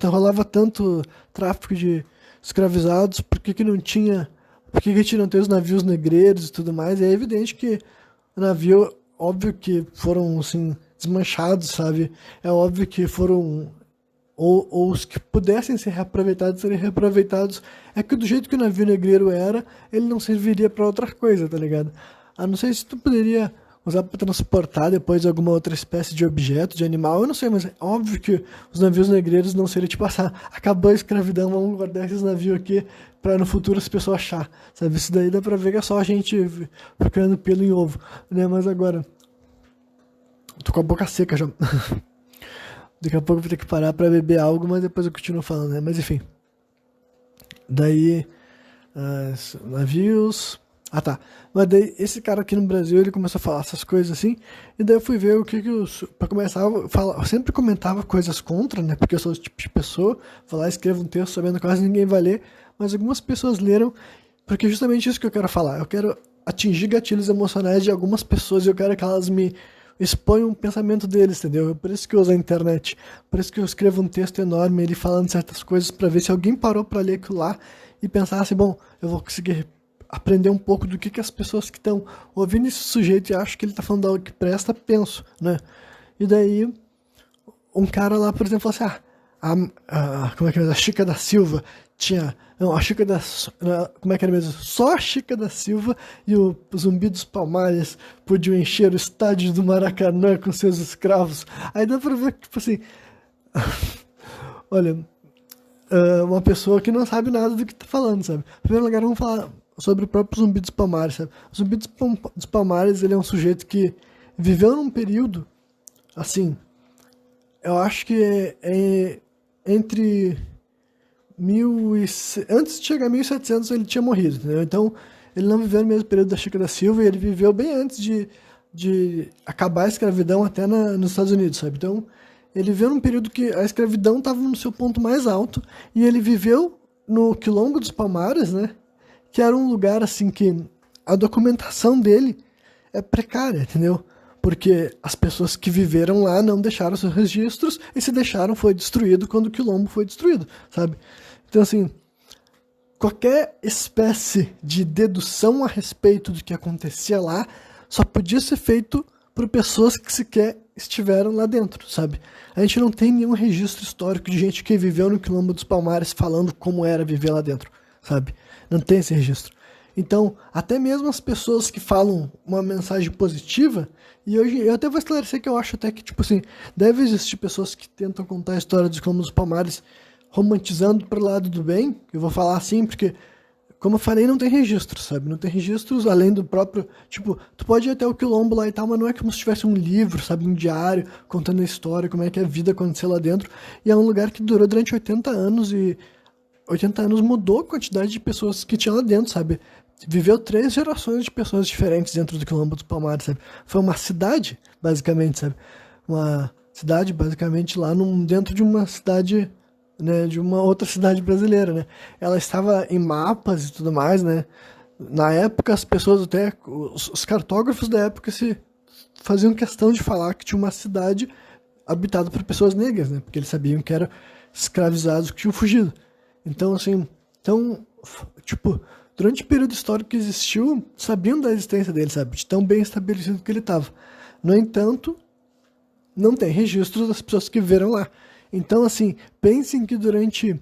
rolava tanto tráfico de escravizados, por que que não tinha, por que que a gente não tem os navios negreiros e tudo mais? É evidente que o navio, óbvio que foram, assim, desmanchados, sabe? É óbvio que foram, ou os que pudessem ser reaproveitados, seriam reaproveitados. É que do jeito que o navio negreiro era, ele não serviria pra outra coisa, tá ligado? A não ser se tu poderia usar para transportar depois alguma outra espécie de objeto, de animal, eu não sei, mas é óbvio que os navios negreiros não seriam tipo, acabou a escravidão, vamos guardar esses navios aqui para no futuro as pessoas achar, sabe? Isso daí dá pra ver que é só a gente procurando pelo em ovo, né? Mas agora, tô com a boca seca já. Daqui a pouco eu vou ter que parar pra beber algo, mas depois eu continuo falando, né? Mas enfim. Daí, navios. Ah, tá. Mas daí, esse cara aqui no Brasil, ele começou a falar essas coisas assim, e daí eu fui ver o que que os... Pra começar, eu sempre comentava coisas contra, né, porque eu sou esse tipo de pessoa, vou lá, escrevo um texto sabendo que quase ninguém vai ler, mas algumas pessoas leram, porque é justamente isso que eu quero falar. Eu quero atingir gatilhos emocionais de algumas pessoas e eu quero que elas me exponham o pensamento deles, entendeu? Por isso que eu uso a internet, por isso que eu escrevo um texto enorme, ele falando certas coisas, pra ver se alguém parou pra ler aquilo lá e pensasse, bom, eu vou conseguir aprender um pouco do que as pessoas que estão ouvindo esse sujeito e acham que ele está falando algo que presta, penso, né? E daí, um cara lá, por exemplo, falou assim, como é que é? A Chica da Silva tinha... Não, a Chica da... Como é que era mesmo? Só a Chica da Silva e o Zumbi dos Palmares podiam encher o estádio do Maracanã com seus escravos. Aí dá pra ver que, tipo assim... Olha... uma pessoa que não sabe nada do que tá falando, sabe? Em primeiro lugar, vamos falar sobre o próprio Zumbi dos Palmares, sabe? O Zumbi dos Palmares, ele é um sujeito que viveu num período, assim, eu acho que é entre antes de chegar a 1700 ele tinha morrido, entendeu? Então, ele não viveu no mesmo período da Chica da Silva e ele viveu bem antes de acabar a escravidão até nos Estados Unidos, sabe? Então, ele viveu num período que a escravidão estava no seu ponto mais alto e ele viveu no Quilombo dos Palmares, né? Que era um lugar, assim, que a documentação dele é precária, entendeu? Porque as pessoas que viveram lá não deixaram seus registros e se deixaram foi destruído quando o Quilombo foi destruído, sabe? Então, assim, qualquer espécie de dedução a respeito do que acontecia lá só podia ser feito por pessoas que sequer estiveram lá dentro, sabe? A gente não tem nenhum registro histórico de gente que viveu no Quilombo dos Palmares falando como era viver lá dentro, sabe? Não tem esse registro. Então, até mesmo as pessoas que falam uma mensagem positiva, e hoje eu até vou esclarecer que eu acho até que, tipo assim, deve existir pessoas que tentam contar a história dos Quilombos dos Palmares romantizando pro lado do bem, eu vou falar assim, porque, como eu falei, não tem registros, sabe? Não tem registros além do próprio, tipo, tu pode ir até o Quilombo lá e tal, mas não é como se tivesse um livro, sabe? Um diário contando a história, como é que a vida aconteceu lá dentro, e é um lugar que durou durante 80 anos e 80 anos mudou a quantidade de pessoas que tinha lá dentro, sabe? Viveu 3 gerações de pessoas diferentes dentro do Quilombo dos Palmares, sabe? Foi uma cidade, basicamente, sabe? Uma cidade, basicamente, lá dentro de uma cidade, né? De uma outra cidade brasileira, né? Ela estava em mapas e tudo mais, né? Na época, as pessoas até... Os cartógrafos da época se faziam questão de falar que tinha uma cidade habitada por pessoas negras, né? Porque eles sabiam que eram escravizados que tinham fugido. Então, assim, tipo, durante o período histórico que existiu, sabiam da existência dele, sabe? De tão bem estabelecido que ele estava. No entanto, não tem registros das pessoas que viveram lá. Então, assim, pensem que durante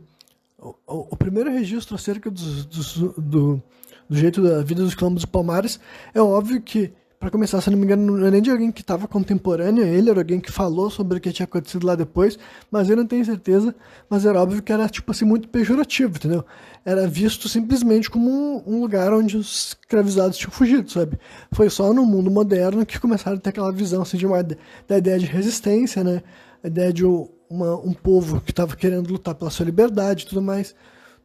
o primeiro registro acerca do jeito da vida dos Quilombos dos Palmares, é óbvio que, para começar, se não me engano, não é nem de alguém que estava contemporâneo a ele, era alguém que falou sobre o que tinha acontecido lá depois, mas eu não tenho certeza, mas era óbvio que era, tipo assim, muito pejorativo, entendeu? Era visto simplesmente como um lugar onde os escravizados tinham fugido, sabe? Foi só no mundo moderno que começaram a ter aquela visão, assim, da ideia de resistência, né? A ideia de um povo que estava querendo lutar pela sua liberdade e tudo mais.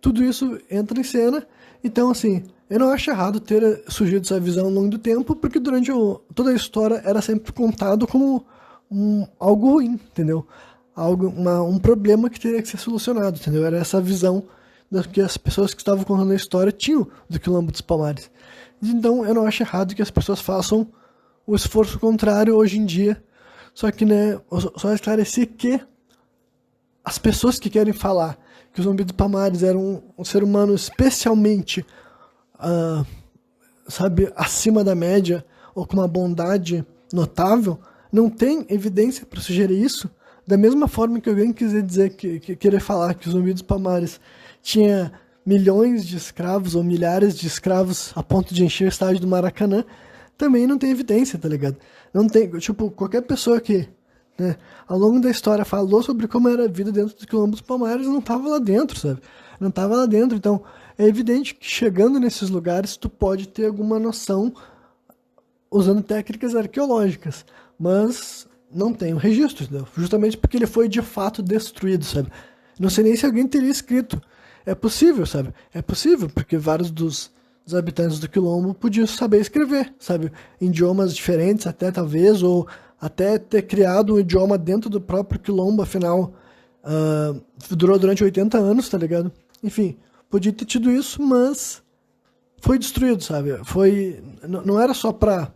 Tudo isso entra em cena, então, assim... Eu não acho errado ter surgido essa visão ao longo do tempo, porque durante toda a história era sempre contado como algo ruim, entendeu? Um problema que teria que ser solucionado, entendeu? Era essa visão que as pessoas que estavam contando a história tinham do Quilombo dos Palmares. Então eu não acho errado que as pessoas façam o esforço contrário hoje em dia. Só que, né, só esclarecer que as pessoas que querem falar que o Zumbi dos Palmares era um ser humano especialmente, sabe, acima da média, ou com uma bondade notável, não tem evidência para sugerir isso. Da mesma forma que alguém quiser dizer que querer falar que o Zumbi dos Palmares tinha milhões de escravos ou milhares de escravos a ponto de encher o estádio do Maracanã, também não tem evidência, tá ligado? Não tem, tipo, qualquer pessoa que, né, ao longo da história falou sobre como era a vida dentro do Quilombo dos Palmares não tava lá dentro, sabe? Não tava lá dentro, então é evidente que chegando nesses lugares tu pode ter alguma noção usando técnicas arqueológicas, mas não tem o registro, entendeu? Justamente porque ele foi de fato destruído, sabe? Não sei nem se alguém teria escrito. É possível, sabe? É possível, porque vários dos habitantes do Quilombo podiam saber escrever, sabe? Em idiomas diferentes até, talvez, ou até ter criado um idioma dentro do próprio Quilombo, afinal, durou durante 80 anos, tá ligado? Enfim, podia ter tido isso, mas foi destruído, sabe? Não era só pra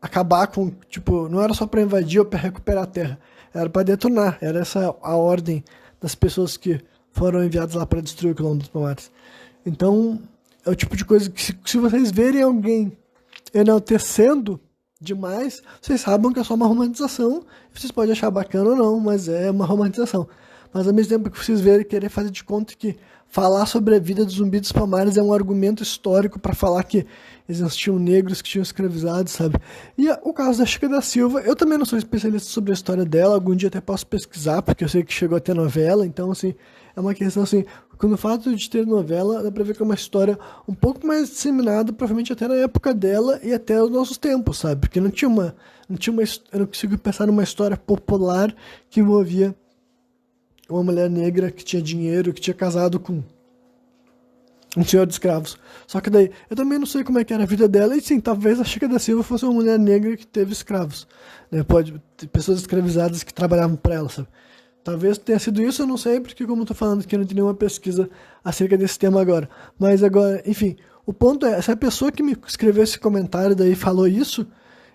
acabar com, tipo, não era só pra invadir ou pra recuperar a terra, era pra detonar, era essa a ordem das pessoas que foram enviadas lá pra destruir o Quilombo dos Palmares. Então, é o tipo de coisa que se vocês verem alguém enaltecendo demais, vocês sabem que é só uma romantização, vocês podem achar bacana ou não, mas é uma romantização. Mas ao mesmo tempo que vocês verem querer fazer de conta que falar sobre a vida do Zumbi dos Palmares é um argumento histórico para falar que existiam negros que tinham escravizados, sabe? E o caso da Chica da Silva, eu também não sou especialista sobre a história dela, algum dia até posso pesquisar, porque eu sei que chegou a ter novela, então, assim, é uma questão, assim, quando o fato de ter novela, dá pra ver que é uma história um pouco mais disseminada, provavelmente até na época dela e até os nossos tempos, sabe? Porque eu não consigo pensar numa história popular que envolvia uma mulher negra que tinha dinheiro, que tinha casado com um senhor de escravos. Só que daí, eu também não sei como é que era a vida dela, e sim, talvez a Chica da Silva fosse uma mulher negra que teve escravos. Né? Pode ter pessoas escravizadas que trabalhavam para ela, sabe? Talvez tenha sido isso, eu não sei, porque como eu tô falando aqui, eu não tenho nenhuma pesquisa acerca desse tema agora. Mas agora, enfim, o ponto é, essa pessoa que me escreveu esse comentário daí falou isso,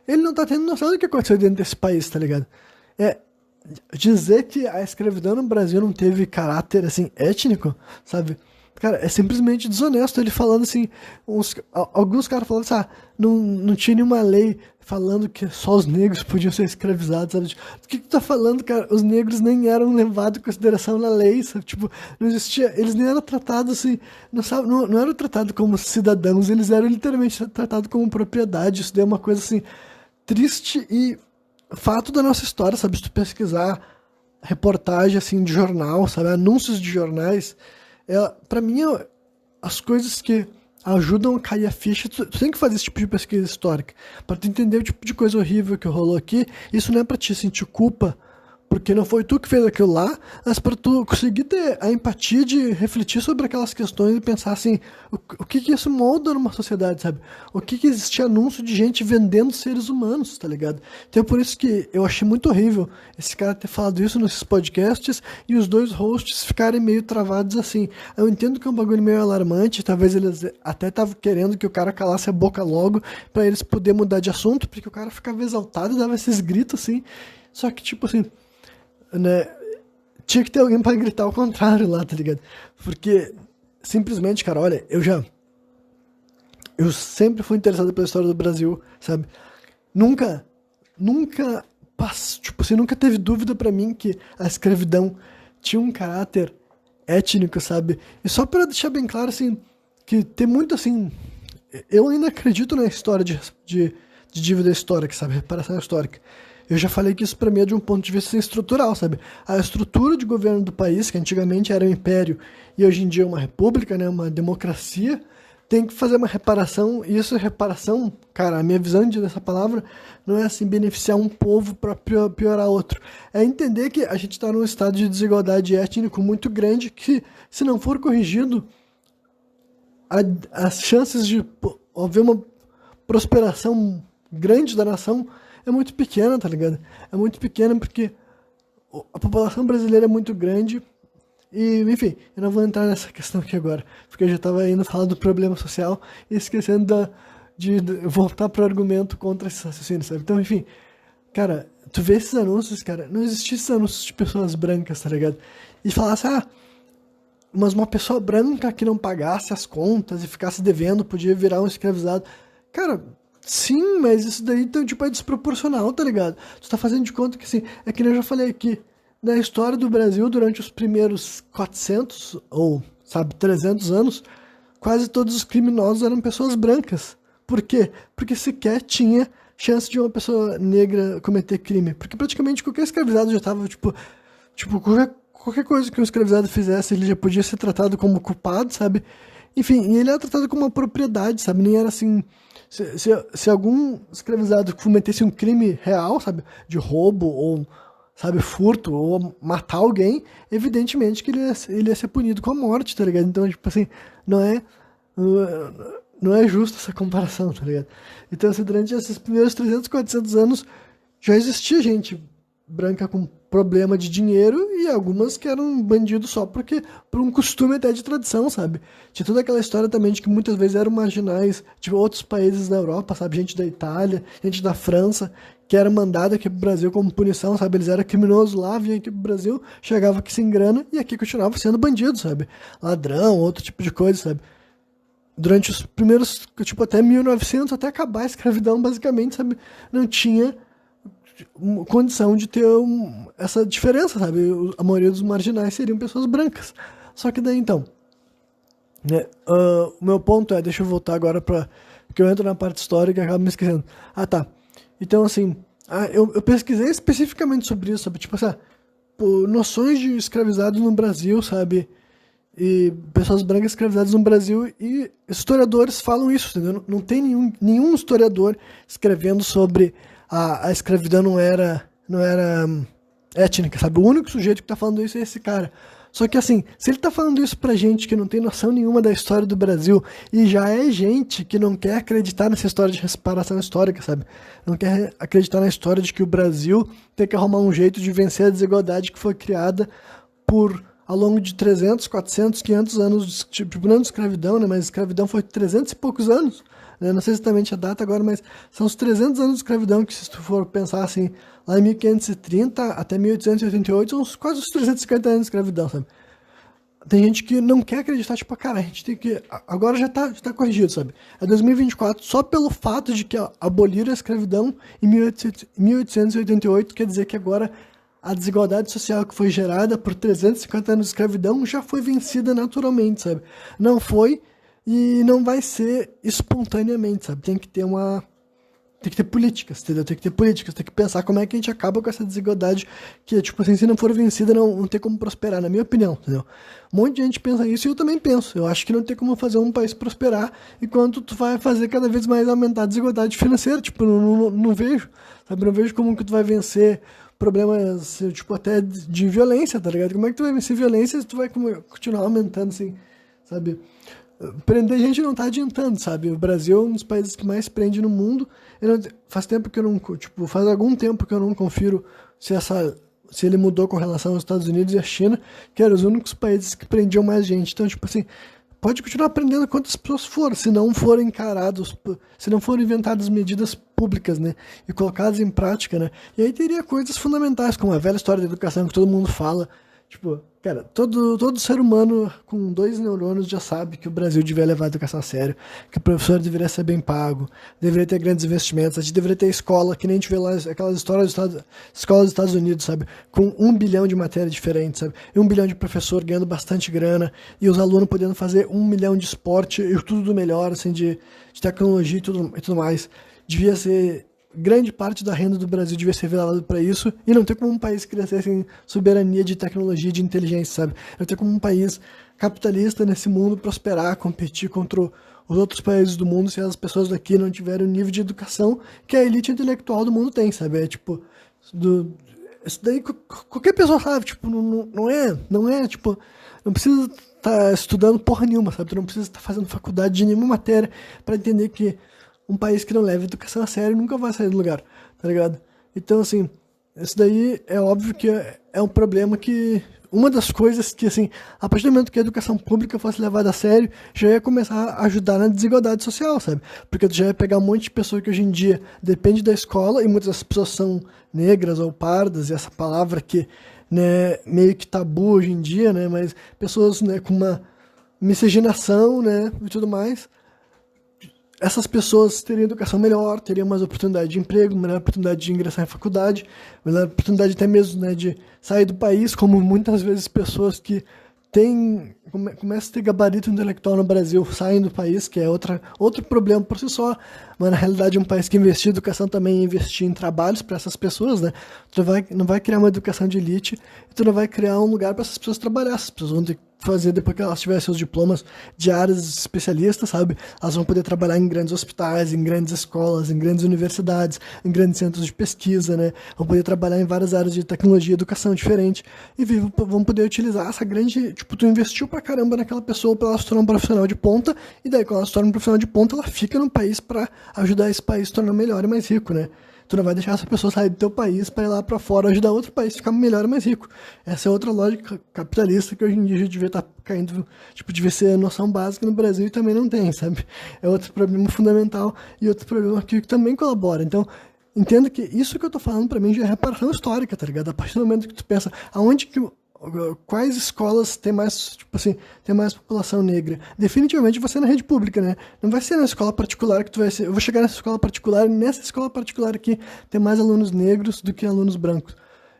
ele não tá tendo noção do que aconteceu dentro desse país, tá ligado? Dizer que a escravidão no Brasil não teve caráter, assim, étnico, sabe? Cara, é simplesmente desonesto ele falando assim, alguns caras falando assim, não tinha nenhuma lei falando que só os negros podiam ser escravizados, sabe? Tipo, do que tu tá falando, cara? Os negros nem eram levados em consideração na lei, sabe? Tipo, não existia, eles nem eram tratados assim, não eram tratados como cidadãos, eles eram literalmente tratados como propriedade, isso daí é uma coisa assim, triste e fato da nossa história, sabe? Se tu pesquisar reportagem assim de jornal, sabe? Anúncios de jornais, pra mim, as coisas que ajudam a cair a ficha, tu tem que fazer esse tipo de pesquisa histórica pra tu entender o tipo de coisa horrível que rolou aqui. Isso não é pra te sentir culpa porque não foi tu que fez aquilo lá, mas para tu conseguir ter a empatia de refletir sobre aquelas questões e pensar assim, o que isso molda numa sociedade, sabe? O que existe anúncio de gente vendendo seres humanos, tá ligado? Então é por isso que eu achei muito horrível esse cara ter falado isso nesses podcasts e os dois hosts ficarem meio travados assim. Eu entendo que é um bagulho meio alarmante, talvez eles até estavam querendo que o cara calasse a boca logo para eles poderem mudar de assunto, porque o cara ficava exaltado e dava esses gritos assim, só que tipo assim, né, tinha que ter alguém pra gritar ao contrário lá, tá ligado? Porque, simplesmente, cara, olha, eu sempre fui interessado pela história do Brasil, sabe? Nunca, tipo assim, nunca teve dúvida pra mim que a escravidão tinha um caráter étnico, sabe? E só pra deixar bem claro, assim, que tem muito, assim, eu ainda acredito na história de dívida histórica, sabe? Reparação histórica. Eu já falei que isso pra mim é de um ponto de vista estrutural, sabe? A estrutura de governo do país, que antigamente era um império e hoje em dia é uma república, né, uma democracia, tem que fazer uma reparação, e isso reparação, cara, a minha visão dessa palavra não é assim beneficiar um povo para piorar outro. É entender que a gente está num estado de desigualdade étnico muito grande que, se não for corrigido, as chances de haver uma prosperação grande da nação é muito pequena, tá ligado? É muito pequena porque a população brasileira é muito grande e, enfim, eu não vou entrar nessa questão aqui agora, porque eu já tava indo falar do problema social e esquecendo de voltar pro argumento contra esse raciocínio, sabe? Então, enfim, cara, tu vê esses anúncios, cara, não existissem anúncios de pessoas brancas, tá ligado? E falasse, mas uma pessoa branca que não pagasse as contas e ficasse devendo podia virar um escravizado. Cara, sim, mas isso daí então, tipo, é desproporcional, tá ligado? Tu tá fazendo de conta que, assim, é que nem eu já falei aqui, na história do Brasil, durante os primeiros 400 ou, sabe, 300 anos, quase todos os criminosos eram pessoas brancas. Por quê? Porque sequer tinha chance de uma pessoa negra cometer crime. Porque praticamente qualquer escravizado já tava, tipo qualquer coisa que um escravizado fizesse, ele já podia ser tratado como culpado, sabe? Enfim, e ele era tratado como uma propriedade, sabe? Nem era assim... Se algum escravizado cometesse um crime real, sabe? De roubo ou, sabe, furto ou matar alguém, evidentemente que ele ia ser punido com a morte, tá ligado? Então, tipo assim, não é... Não é justo essa comparação, tá ligado? Então, assim, durante esses primeiros 300, 400 anos, já existia gente branca com problema de dinheiro e algumas que eram bandidos só porque por um costume até de tradição, sabe? Tinha toda aquela história também de que muitas vezes eram marginais de outros países da Europa, sabe? Gente da Itália, gente da França, que era mandada aqui pro Brasil como punição, sabe? Eles eram criminosos lá, vinham aqui pro Brasil, chegava aqui sem grana e aqui continuava sendo bandido, sabe? Ladrão, outro tipo de coisa, sabe? Durante os primeiros, tipo, até 1900, até acabar a escravidão, basicamente, sabe? Não tinha condição de ter essa diferença, sabe? A maioria dos marginais seriam pessoas brancas. Só que daí, então, né, o meu ponto é, deixa eu voltar agora para que eu entro na parte histórica e acabo me esquecendo. Tá. Então, assim, eu pesquisei especificamente sobre isso, sabe? Tipo assim, noções de escravizados no Brasil, sabe? E pessoas brancas escravizadas no Brasil, e historiadores falam isso, entendeu? Não tem nenhum historiador escrevendo sobre a escravidão não era étnica, sabe? O único sujeito que tá falando isso é esse cara. Só que assim, se ele tá falando isso pra gente que não tem noção nenhuma da história do Brasil, e já é gente que não quer acreditar nessa história de reparação histórica, sabe? Não quer acreditar na história de que o Brasil tem que arrumar um jeito de vencer a desigualdade que foi criada ao longo de 300, 400, 500 anos, tipo, não de escravidão, né? Mas escravidão foi 300 e poucos anos. Né? Não sei exatamente a data agora, mas são os 300 anos de escravidão que, se tu for pensar assim, lá em 1530 até 1888, são quase os 350 anos de escravidão, sabe? Tem gente que não quer acreditar, tipo, cara, a gente tem que... Agora já tá corrigido, sabe? É 2024, só pelo fato de que aboliram a escravidão em 1888, quer dizer que agora a desigualdade social que foi gerada por 350 anos de escravidão já foi vencida naturalmente, sabe? Não foi e não vai ser espontaneamente, sabe? Tem que ter políticas, entendeu? Tem que ter políticas, tem que pensar como é que a gente acaba com essa desigualdade que, tipo assim, se não for vencida, não tem como prosperar, na minha opinião, entendeu? Um monte de gente pensa isso e eu também penso. Eu acho que não tem como fazer um país prosperar enquanto tu vai fazer cada vez mais aumentar a desigualdade financeira, tipo, não vejo, sabe? Não vejo como que tu vai vencer problemas, tipo, até de violência, tá ligado? Como é que tu vai vencer violência se tu vai continuar aumentando, assim, sabe? Prender gente não tá adiantando, sabe? O Brasil é um dos países que mais prende no mundo. Faz tempo que eu não, tipo, faz algum tempo que eu não confiro se ele mudou com relação aos Estados Unidos e a China, que eram os únicos países que prendiam mais gente. Então, tipo assim, pode continuar prendendo quantas pessoas for, se não forem se não forem inventadas medidas públicas, né? E colocadas em prática, né? E aí teria coisas fundamentais, como a velha história da educação que todo mundo fala. Tipo, cara, todo ser humano com 2 neurônios já sabe que o Brasil devia levar a educação a sério, que o professor deveria ser bem pago, deveria ter grandes investimentos, a gente deveria ter escola, que nem a gente vê lá aquelas escolas dos Estados Unidos, sabe? Com 1 bilhão de matérias diferentes, sabe? E 1 bilhão de professor ganhando bastante grana, e os alunos podendo fazer 1 milhão de esporte e tudo do melhor, assim, de tecnologia e tudo mais. Devia ser... Grande parte da renda do Brasil devia ser velada para isso, e não ter como um país crescer sem soberania de tecnologia e de inteligência, sabe? Não ter como um país capitalista nesse mundo prosperar, competir contra os outros países do mundo se as pessoas daqui não tiverem o nível de educação que a elite intelectual do mundo tem, sabe? É tipo, isso daí qualquer pessoa sabe, tipo, não é, tipo, não precisa estar estudando porra nenhuma, sabe? Tu não precisa estar fazendo faculdade de nenhuma matéria para entender que um país que não leva a educação a sério nunca vai sair do lugar, tá ligado? Então, assim, isso daí é óbvio que é um problema que uma das coisas que, assim, a partir do momento que a educação pública fosse levada a sério, já ia começar a ajudar na desigualdade social, sabe? Porque tu já ia pegar um monte de pessoa que hoje em dia depende da escola, e muitas das pessoas são negras ou pardas, e essa palavra que, né, meio que tabu hoje em dia, né, mas pessoas, né, com uma miscigenação, né, e tudo mais. Essas pessoas teriam educação melhor, teriam mais oportunidade de emprego, melhor oportunidade de ingressar em faculdade, melhor oportunidade até mesmo, né, de sair do país, como muitas vezes pessoas que começam a ter gabarito intelectual no Brasil saem do país, que é outro problema por si só, mas na realidade é um país que investir em educação também é investir em trabalhos para essas pessoas, né? Tu não vai criar uma educação de elite, e tu não vai criar um lugar para essas pessoas trabalhar, essas pessoas vão ter que fazer, depois que elas tiverem seus diplomas de áreas especialistas, sabe? Elas vão poder trabalhar em grandes hospitais, em grandes escolas, em grandes universidades, em grandes centros de pesquisa, né? Vão poder trabalhar em várias áreas de tecnologia e educação diferente, e vão poder utilizar essa grande, tipo, tu investiu pra caramba naquela pessoa pra ela se tornar um profissional de ponta, e daí quando ela se torna um profissional de ponta, ela fica no país pra ajudar esse país a se tornar melhor e mais rico, né? Tu não vai deixar essa pessoa sair do teu país para ir lá para fora ajudar outro país a ficar melhor e mais rico. Essa é outra lógica capitalista que hoje em dia já devia estar caindo, tipo, devia ser noção básica no Brasil e também não tem, sabe? É outro problema fundamental e outro problema que também colabora. Então, entenda que isso que eu tô falando para mim já é reparação histórica, tá ligado? A partir do momento que tu pensa quais escolas tem mais, tipo assim, tem mais população negra? Definitivamente vai ser na rede pública, né? Não vai ser na escola particular que tu vai ser. Eu vou chegar nessa escola particular e nessa escola particular aqui tem mais alunos negros do que alunos brancos.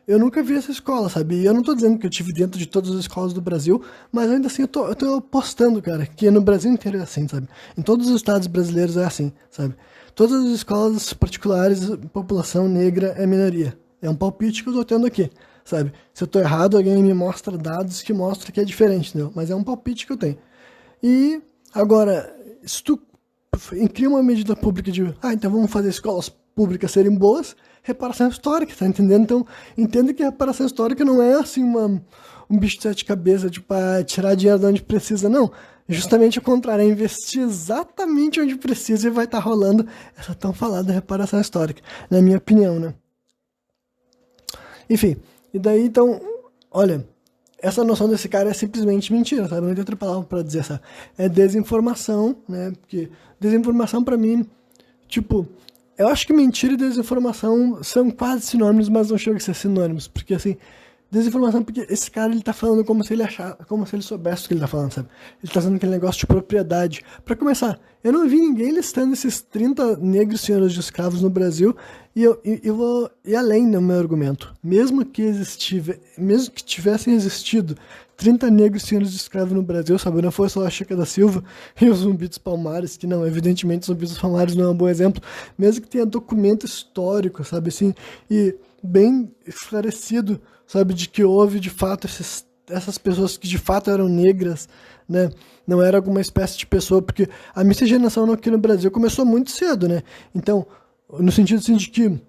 Eu nunca vi essa escola, sabe? E eu não tô dizendo que eu tive dentro de todas as escolas do Brasil, mas ainda assim eu tô apostando, cara, que no Brasil inteiro é assim, sabe? Em todos os estados brasileiros é assim, sabe? Todas as escolas particulares, população negra é minoria. É um palpite que eu tô tendo aqui. Sabe? Se eu tô errado, alguém me mostra dados que mostram que é diferente, entendeu? Mas é um palpite que eu tenho. E, agora, se tu cria uma medida pública de, então vamos fazer escolas públicas serem boas, reparação histórica, tá entendendo? Então, entenda que a reparação histórica não é, assim, um bicho de sete cabeças, tipo, tirar dinheiro de onde precisa, não. Justamente o contrário, é investir exatamente onde precisa e vai estar rolando essa tão falada reparação histórica, na minha opinião, né? Enfim... E daí, então, olha, essa noção desse cara é simplesmente mentira, sabe? Não tem outra palavra pra dizer, sabe? É desinformação, né? Porque desinformação pra mim, tipo, eu acho que mentira e desinformação são quase sinônimos, mas não chegam a ser sinônimos. Porque, assim, desinformação, porque esse cara, ele tá falando como se ele soubesse o que ele tá falando, sabe? Ele tá fazendo aquele negócio de propriedade. Pra começar, eu não vi ninguém listando esses 30 negros senhores de escravos no Brasil, e eu vou ir além no meu argumento. Mesmo que tivessem existido 30 negros senhores de escravos no Brasil, sabe? Não foi só a Chica da Silva e os Zumbi dos Palmares, que não, evidentemente os Zumbi dos Palmares não é um bom exemplo, mesmo que tenha documento histórico, sabe, assim, e bem esclarecido, sabe, de que houve de fato essas pessoas que de fato eram negras, né? Não era alguma espécie de pessoa, porque a miscigenação aqui no Brasil começou muito cedo, né? Então, no sentido assim de que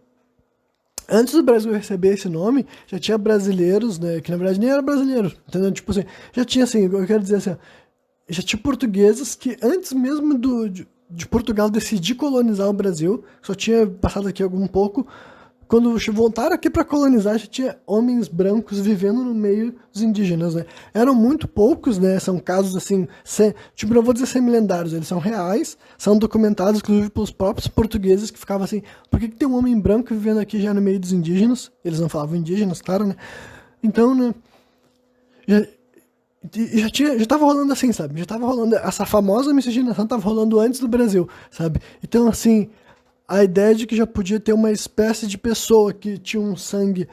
antes do Brasil receber esse nome, já tinha brasileiros, né? Que na verdade nem eram brasileiros, entendeu? Tipo assim, já tinha assim, eu quero dizer assim, já tinha portugueses que antes mesmo de Portugal decidir colonizar o Brasil, só tinha passado aqui algum pouco. Quando voltaram aqui para colonizar, já tinha homens brancos vivendo no meio dos indígenas, né? Eram muito poucos, né? São casos, assim, tipo, não vou dizer semi-lendários, eles são reais, são documentados, inclusive, pelos próprios portugueses, que ficavam assim, por que tem um homem branco vivendo aqui já no meio dos indígenas? Eles não falavam indígenas, claro, né? Então, né? Já tava rolando assim, sabe? Já tava rolando, essa famosa miscigenação tava rolando antes do Brasil, sabe? Então, assim... A ideia de que já podia ter uma espécie de pessoa que tinha um sangue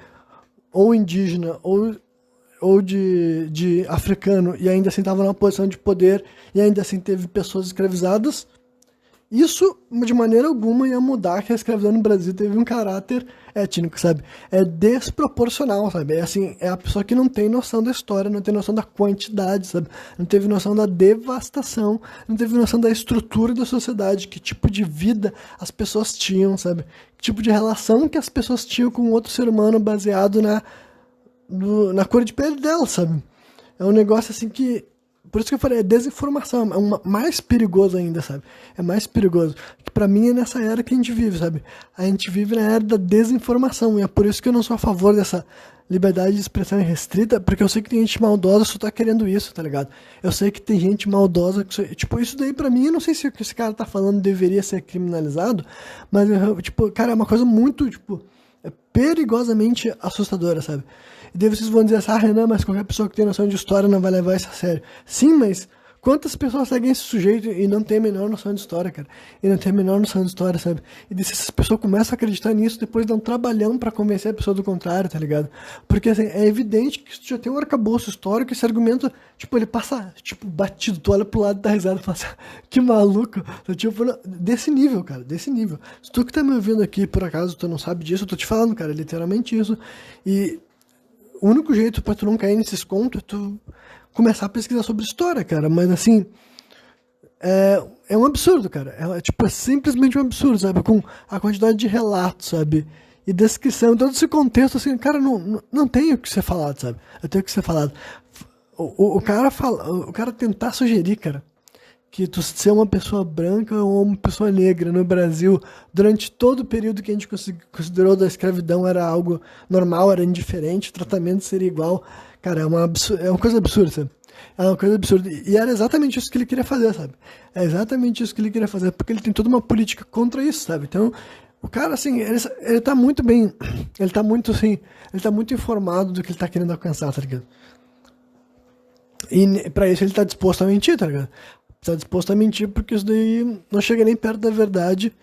ou indígena ou de africano e ainda assim estava numa posição de poder e ainda assim teve pessoas escravizadas, isso de maneira alguma ia mudar que a escravidão no Brasil teve um caráter étnico, sabe? É desproporcional, sabe? É assim, é a pessoa que não tem noção da história, não tem noção da quantidade, sabe? Não teve noção da devastação, não teve noção da estrutura da sociedade, que tipo de vida as pessoas tinham, sabe? Que tipo de relação que as pessoas tinham com outro ser humano baseado na cor de pele dela, sabe? É um negócio assim que Por isso que eu falei, é desinformação, é mais perigoso ainda, sabe? É mais perigoso. Que pra mim é nessa era que a gente vive, sabe? A gente vive na era da desinformação, e é por isso que eu não sou a favor dessa liberdade de expressão restrita, porque eu sei que tem gente maldosa só tá querendo isso, tá ligado? Eu sei que tem gente maldosa, tipo, isso daí pra mim, eu não sei se o que esse cara tá falando deveria ser criminalizado, mas, tipo, cara, é uma coisa muito, tipo, é perigosamente assustadora, sabe? E daí vocês vão dizer assim, Renan, mas qualquer pessoa que tem noção de história não vai levar isso a sério. Sim, mas quantas pessoas seguem esse sujeito e não tem a menor noção de história, cara? E não tem a menor noção de história, sabe? E daí, se essas pessoas começam a acreditar nisso, depois dá um trabalhão pra convencer a pessoa do contrário, tá ligado? Porque, assim, é evidente que se já tem um arcabouço histórico, esse argumento, tipo, ele passa, tipo, batido. Tu olha pro lado da risada e fala assim, que maluco. Tipo, desse nível, cara, desse nível. Se tu que tá me ouvindo aqui, por acaso, tu não sabe disso, eu tô te falando, cara, literalmente isso. E o único jeito pra tu não cair nesses contos é tu começar a pesquisar sobre história, cara. Mas, assim, é um absurdo, cara. É simplesmente um absurdo, sabe? Com a quantidade de relatos, sabe? E descrição, todo esse contexto, assim, cara, não tem o que ser falado, sabe? Eu tenho o que ser falado. O cara tentar sugerir, cara, que tu ser uma pessoa branca ou uma pessoa negra no Brasil durante todo o período que a gente considerou da escravidão era algo normal, era indiferente, o tratamento seria igual. Cara, é uma coisa absurda, sabe? É uma coisa absurda. E era exatamente isso que ele queria fazer, sabe? É exatamente isso que ele queria fazer, porque ele tem toda uma política contra isso, sabe? Então, o cara, assim, ele tá muito bem, ele tá muito, assim, ele tá muito informado do que ele tá querendo alcançar, tá ligado? E pra isso ele tá disposto a mentir, tá ligado? Tá disposto a mentir porque isso daí não chega nem perto da verdade.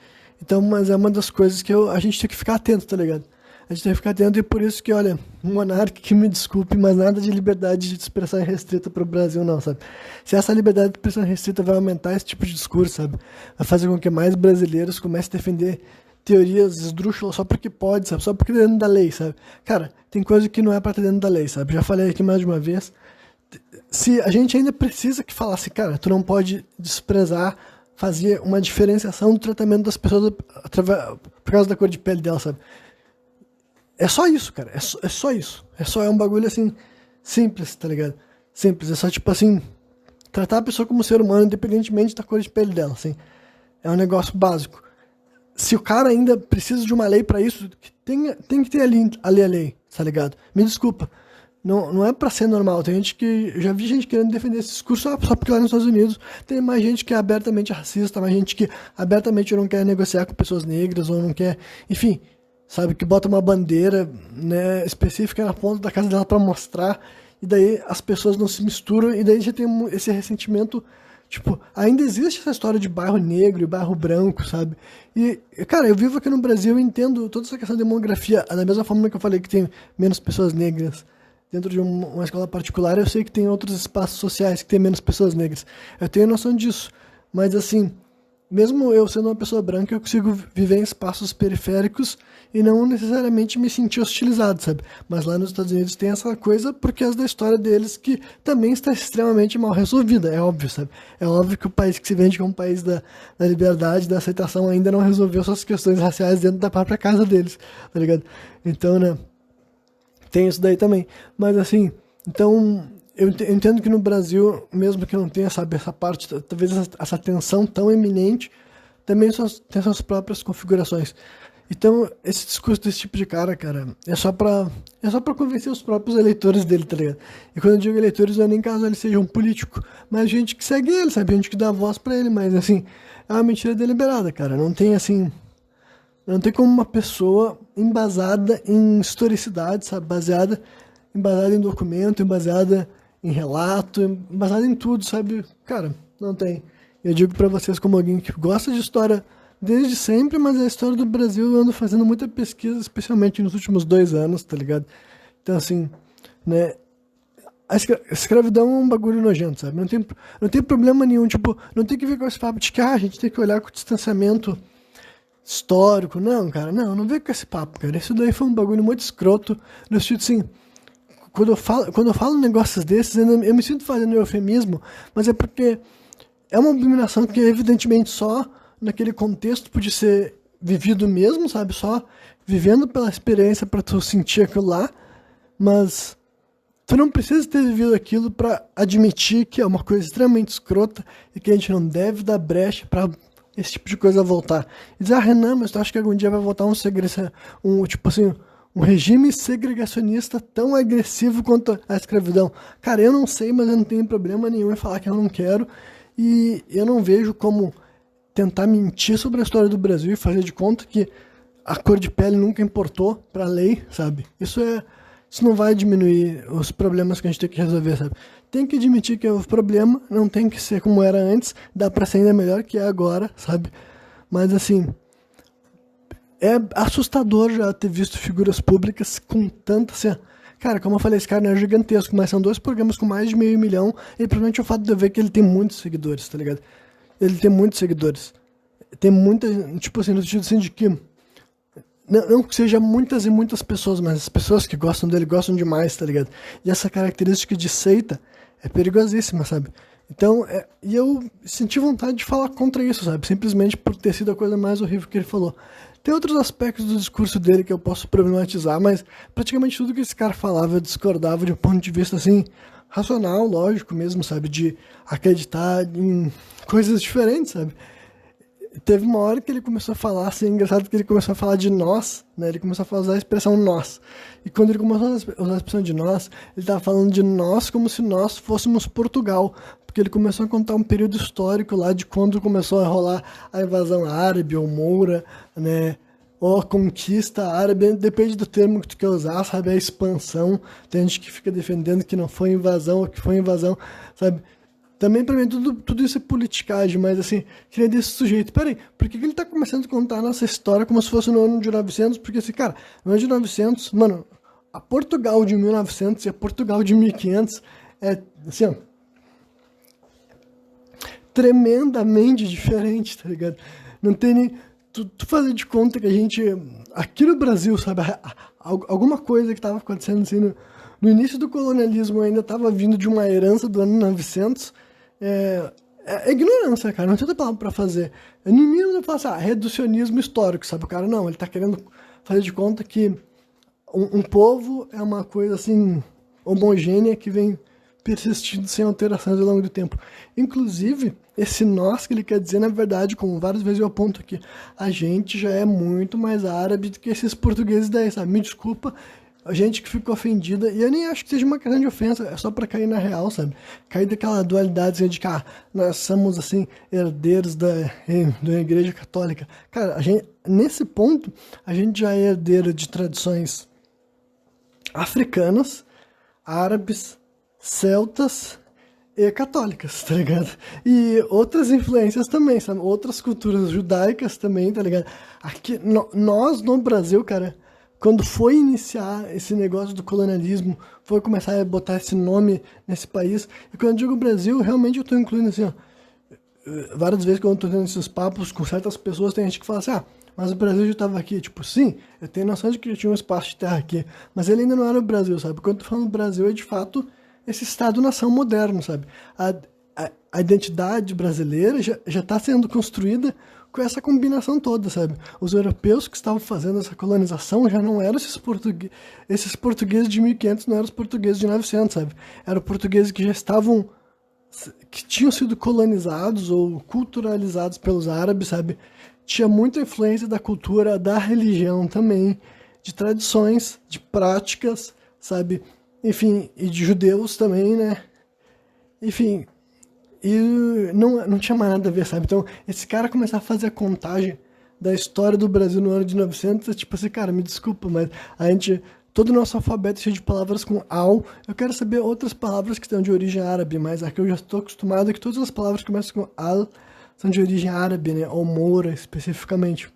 Então, mas é uma das coisas que a gente tem que ficar atento, tá ligado? A gente tem que ficar atento e por isso que, olha, um monarca que me desculpe, mas nada de liberdade de expressão restrita pro Brasil não, sabe? Se essa liberdade de expressão restrita vai aumentar esse tipo de discurso, sabe? Vai fazer com que mais brasileiros comecem a defender teorias esdrúxulas só porque pode, sabe? Só porque é dentro da lei, sabe? Cara, tem coisa que não é pra estar dentro da lei, sabe? Já falei aqui mais de uma vez. Se a gente ainda precisa que falasse, cara, tu não pode desprezar, fazer uma diferenciação do tratamento das pessoas por causa da cor de pele dela, sabe? É só isso, cara. É só isso. É um bagulho assim, simples, tá ligado? Simples. É só tipo assim, tratar a pessoa como ser humano, independentemente da cor de pele dela, assim. É um negócio básico. Se o cara ainda precisa de uma lei pra isso, tem que ter ali a lei, tá ligado? Me desculpa. Não é pra ser normal. Tem gente que. Eu já vi gente querendo defender esse discurso só porque lá nos Estados Unidos tem mais gente que é abertamente racista, mais gente que abertamente não quer negociar com pessoas negras ou não quer. Enfim, sabe? Que bota uma bandeira, né, específica na ponta da casa dela pra mostrar. E daí as pessoas não se misturam. E daí já tem esse ressentimento. Tipo, ainda existe essa história de bairro negro e bairro branco, sabe? E, cara, eu vivo aqui no Brasil e entendo toda essa questão de demografia. Da mesma forma que eu falei que tem menos pessoas negras dentro de uma escola particular, eu sei que tem outros espaços sociais que tem menos pessoas negras. Eu tenho noção disso. Mas, assim, mesmo eu sendo uma pessoa branca, eu consigo viver em espaços periféricos e não necessariamente me sentir hostilizado, sabe? Mas lá nos Estados Unidos tem essa coisa por causa da história deles que também está extremamente mal resolvida, é óbvio, sabe? É óbvio que o país que se vende como um país da liberdade, da aceitação, ainda não resolveu suas questões raciais dentro da própria casa deles, tá ligado? Então, né? Tem isso daí também. Mas assim, então, eu entendo que no Brasil, mesmo que não tenha, sabe, essa parte, talvez essa tensão tão eminente, também tem suas próprias configurações. Então, esse discurso desse tipo de cara, é só pra convencer os próprios eleitores dele, tá ligado? E quando eu digo eleitores, não é nem caso ele seja um político, mas gente que segue ele, sabe? Gente que dá voz pra ele, mas assim, é uma mentira deliberada, cara. Não tem assim. Não tem como uma pessoa embasada em historicidade, sabe? Embasada em documento, embasada em relato, embasada em tudo, sabe? Cara, não tem. Eu digo pra vocês como alguém que gosta de história desde sempre, mas a história do Brasil eu ando fazendo muita pesquisa, especialmente nos últimos 2 anos, tá ligado? Então, assim, né? A escravidão é um bagulho nojento, sabe? Não tem problema nenhum, tipo, não tem que ver com esse papo de que a gente tem que olhar com distanciamento histórico, não, cara, não vem com esse papo, cara. Isso daí foi um bagulho muito escroto, no sentido assim, quando eu falo negócios desses, eu me sinto fazendo eufemismo, mas é porque é uma abominação que evidentemente só naquele contexto podia ser vivido mesmo, sabe, só vivendo pela experiência pra tu sentir aquilo lá, mas tu não precisa ter vivido aquilo pra admitir que é uma coisa extremamente escrota e que a gente não deve dar brecha pra esse tipo de coisa voltar. E dizer, Renan, mas tu acha que algum dia vai voltar tipo assim, um regime segregacionista tão agressivo quanto a escravidão? Cara, eu não sei, mas eu não tenho problema nenhum em falar que eu não quero. E eu não vejo como tentar mentir sobre a história do Brasil e fazer de conta que a cor de pele nunca importou pra lei, sabe? Isso não vai diminuir os problemas que a gente tem que resolver, sabe? Tem que admitir que é o problema, não tem que ser como era antes, dá pra ser ainda melhor que é agora, sabe? Mas assim, é assustador já ter visto figuras públicas com tanta... Assim, cara, como eu falei, esse cara não é gigantesco, mas são 2 programas com mais de 500 mil, e provavelmente o fato de eu ver que ele tem muitos seguidores, tá ligado? Ele tem muitos seguidores. Tem muita... Tipo assim, no sentido assim de que... Não que seja muitas e muitas pessoas, mas as pessoas que gostam dele gostam demais, tá ligado? E essa característica de seita é perigosíssima, sabe? Então, e eu senti vontade de falar contra isso, sabe? Simplesmente por ter sido a coisa mais horrível que ele falou. Tem outros aspectos do discurso dele que eu posso problematizar, mas praticamente tudo que esse cara falava eu discordava de um ponto de vista, assim, racional, lógico mesmo, sabe? De acreditar em coisas diferentes, sabe? Teve uma hora que ele começou a falar, assim, engraçado que ele começou a falar de nós, né? Ele começou a usar a expressão nós. E quando ele começou a usar a expressão de nós, ele estava falando de nós como se nós fôssemos Portugal. Porque ele começou a contar um período histórico lá de quando começou a rolar a invasão árabe ou moura, né? Ou a conquista árabe, depende do termo que tu quer usar, sabe? A expansão. Tem gente que fica defendendo que não foi invasão ou que foi invasão, sabe? Também, pra mim, tudo isso é politicagem, mas, assim, queria desse sujeito. Peraí, por que ele tá começando a contar a nossa história como se fosse no ano de 900? Porque, assim, cara, no ano de 900, mano, a Portugal de 1900 e a Portugal de 1500 é, assim, ó, tremendamente diferente, tá ligado? Não tem nem... Tu fazer de conta que a gente, aqui no Brasil, sabe, alguma coisa que tava acontecendo, assim, no início do colonialismo ainda tava vindo de uma herança do ano 900, é ignorância, cara, não tem outra palavra pra fazer. No mínimo eu falo assim, reducionismo histórico, sabe? O cara não, ele tá querendo fazer de conta que um povo é uma coisa assim, homogênea que vem persistindo sem alterações ao longo do tempo. Inclusive, esse nós que ele quer dizer, na verdade, como várias vezes eu aponto aqui, a gente já é muito mais árabe do que esses portugueses daí, sabe? Me desculpa, a gente que fica ofendida, e eu nem acho que seja uma questão de ofensa, é só pra cair na real, sabe? Cair daquela dualidade de que nós somos, assim, herdeiros da Igreja Católica. Cara, nesse ponto, a gente já é herdeiro de tradições africanas, árabes, celtas e católicas, tá ligado? E outras influências também, sabe? Outras culturas judaicas também, tá ligado? Aqui, nós no Brasil, cara, quando foi iniciar esse negócio do colonialismo, foi começar a botar esse nome nesse país, e quando eu digo Brasil, realmente eu tô incluindo assim, ó, várias vezes quando eu tô tendo esses papos com certas pessoas, tem gente que fala assim, mas o Brasil já estava aqui. Tipo, sim, eu tenho noção de que já tinha um espaço de terra aqui, mas ele ainda não era o Brasil, sabe? Quando eu tô falando Brasil, é de fato esse Estado-nação moderno, sabe? A identidade brasileira já está sendo construída com essa combinação toda, sabe? Os europeus que estavam fazendo essa colonização já não eram esses portugueses de 1500, não eram os portugueses de 900, sabe? Eram portugueses que já estavam, que tinham sido colonizados ou culturalizados pelos árabes, sabe? Tinha muita influência da cultura, da religião também, de tradições, de práticas, sabe? Enfim, e de judeus também, né? Enfim, e não tinha mais nada a ver, sabe? Então, esse cara começar a fazer a contagem da história do Brasil no ano de 900, é tipo assim, cara, me desculpa, mas todo o nosso alfabeto é cheio de palavras com al. Eu quero saber outras palavras que estão de origem árabe, mas aqui eu já estou acostumado que todas as palavras que começam com al são de origem árabe, né? Ou moura, especificamente.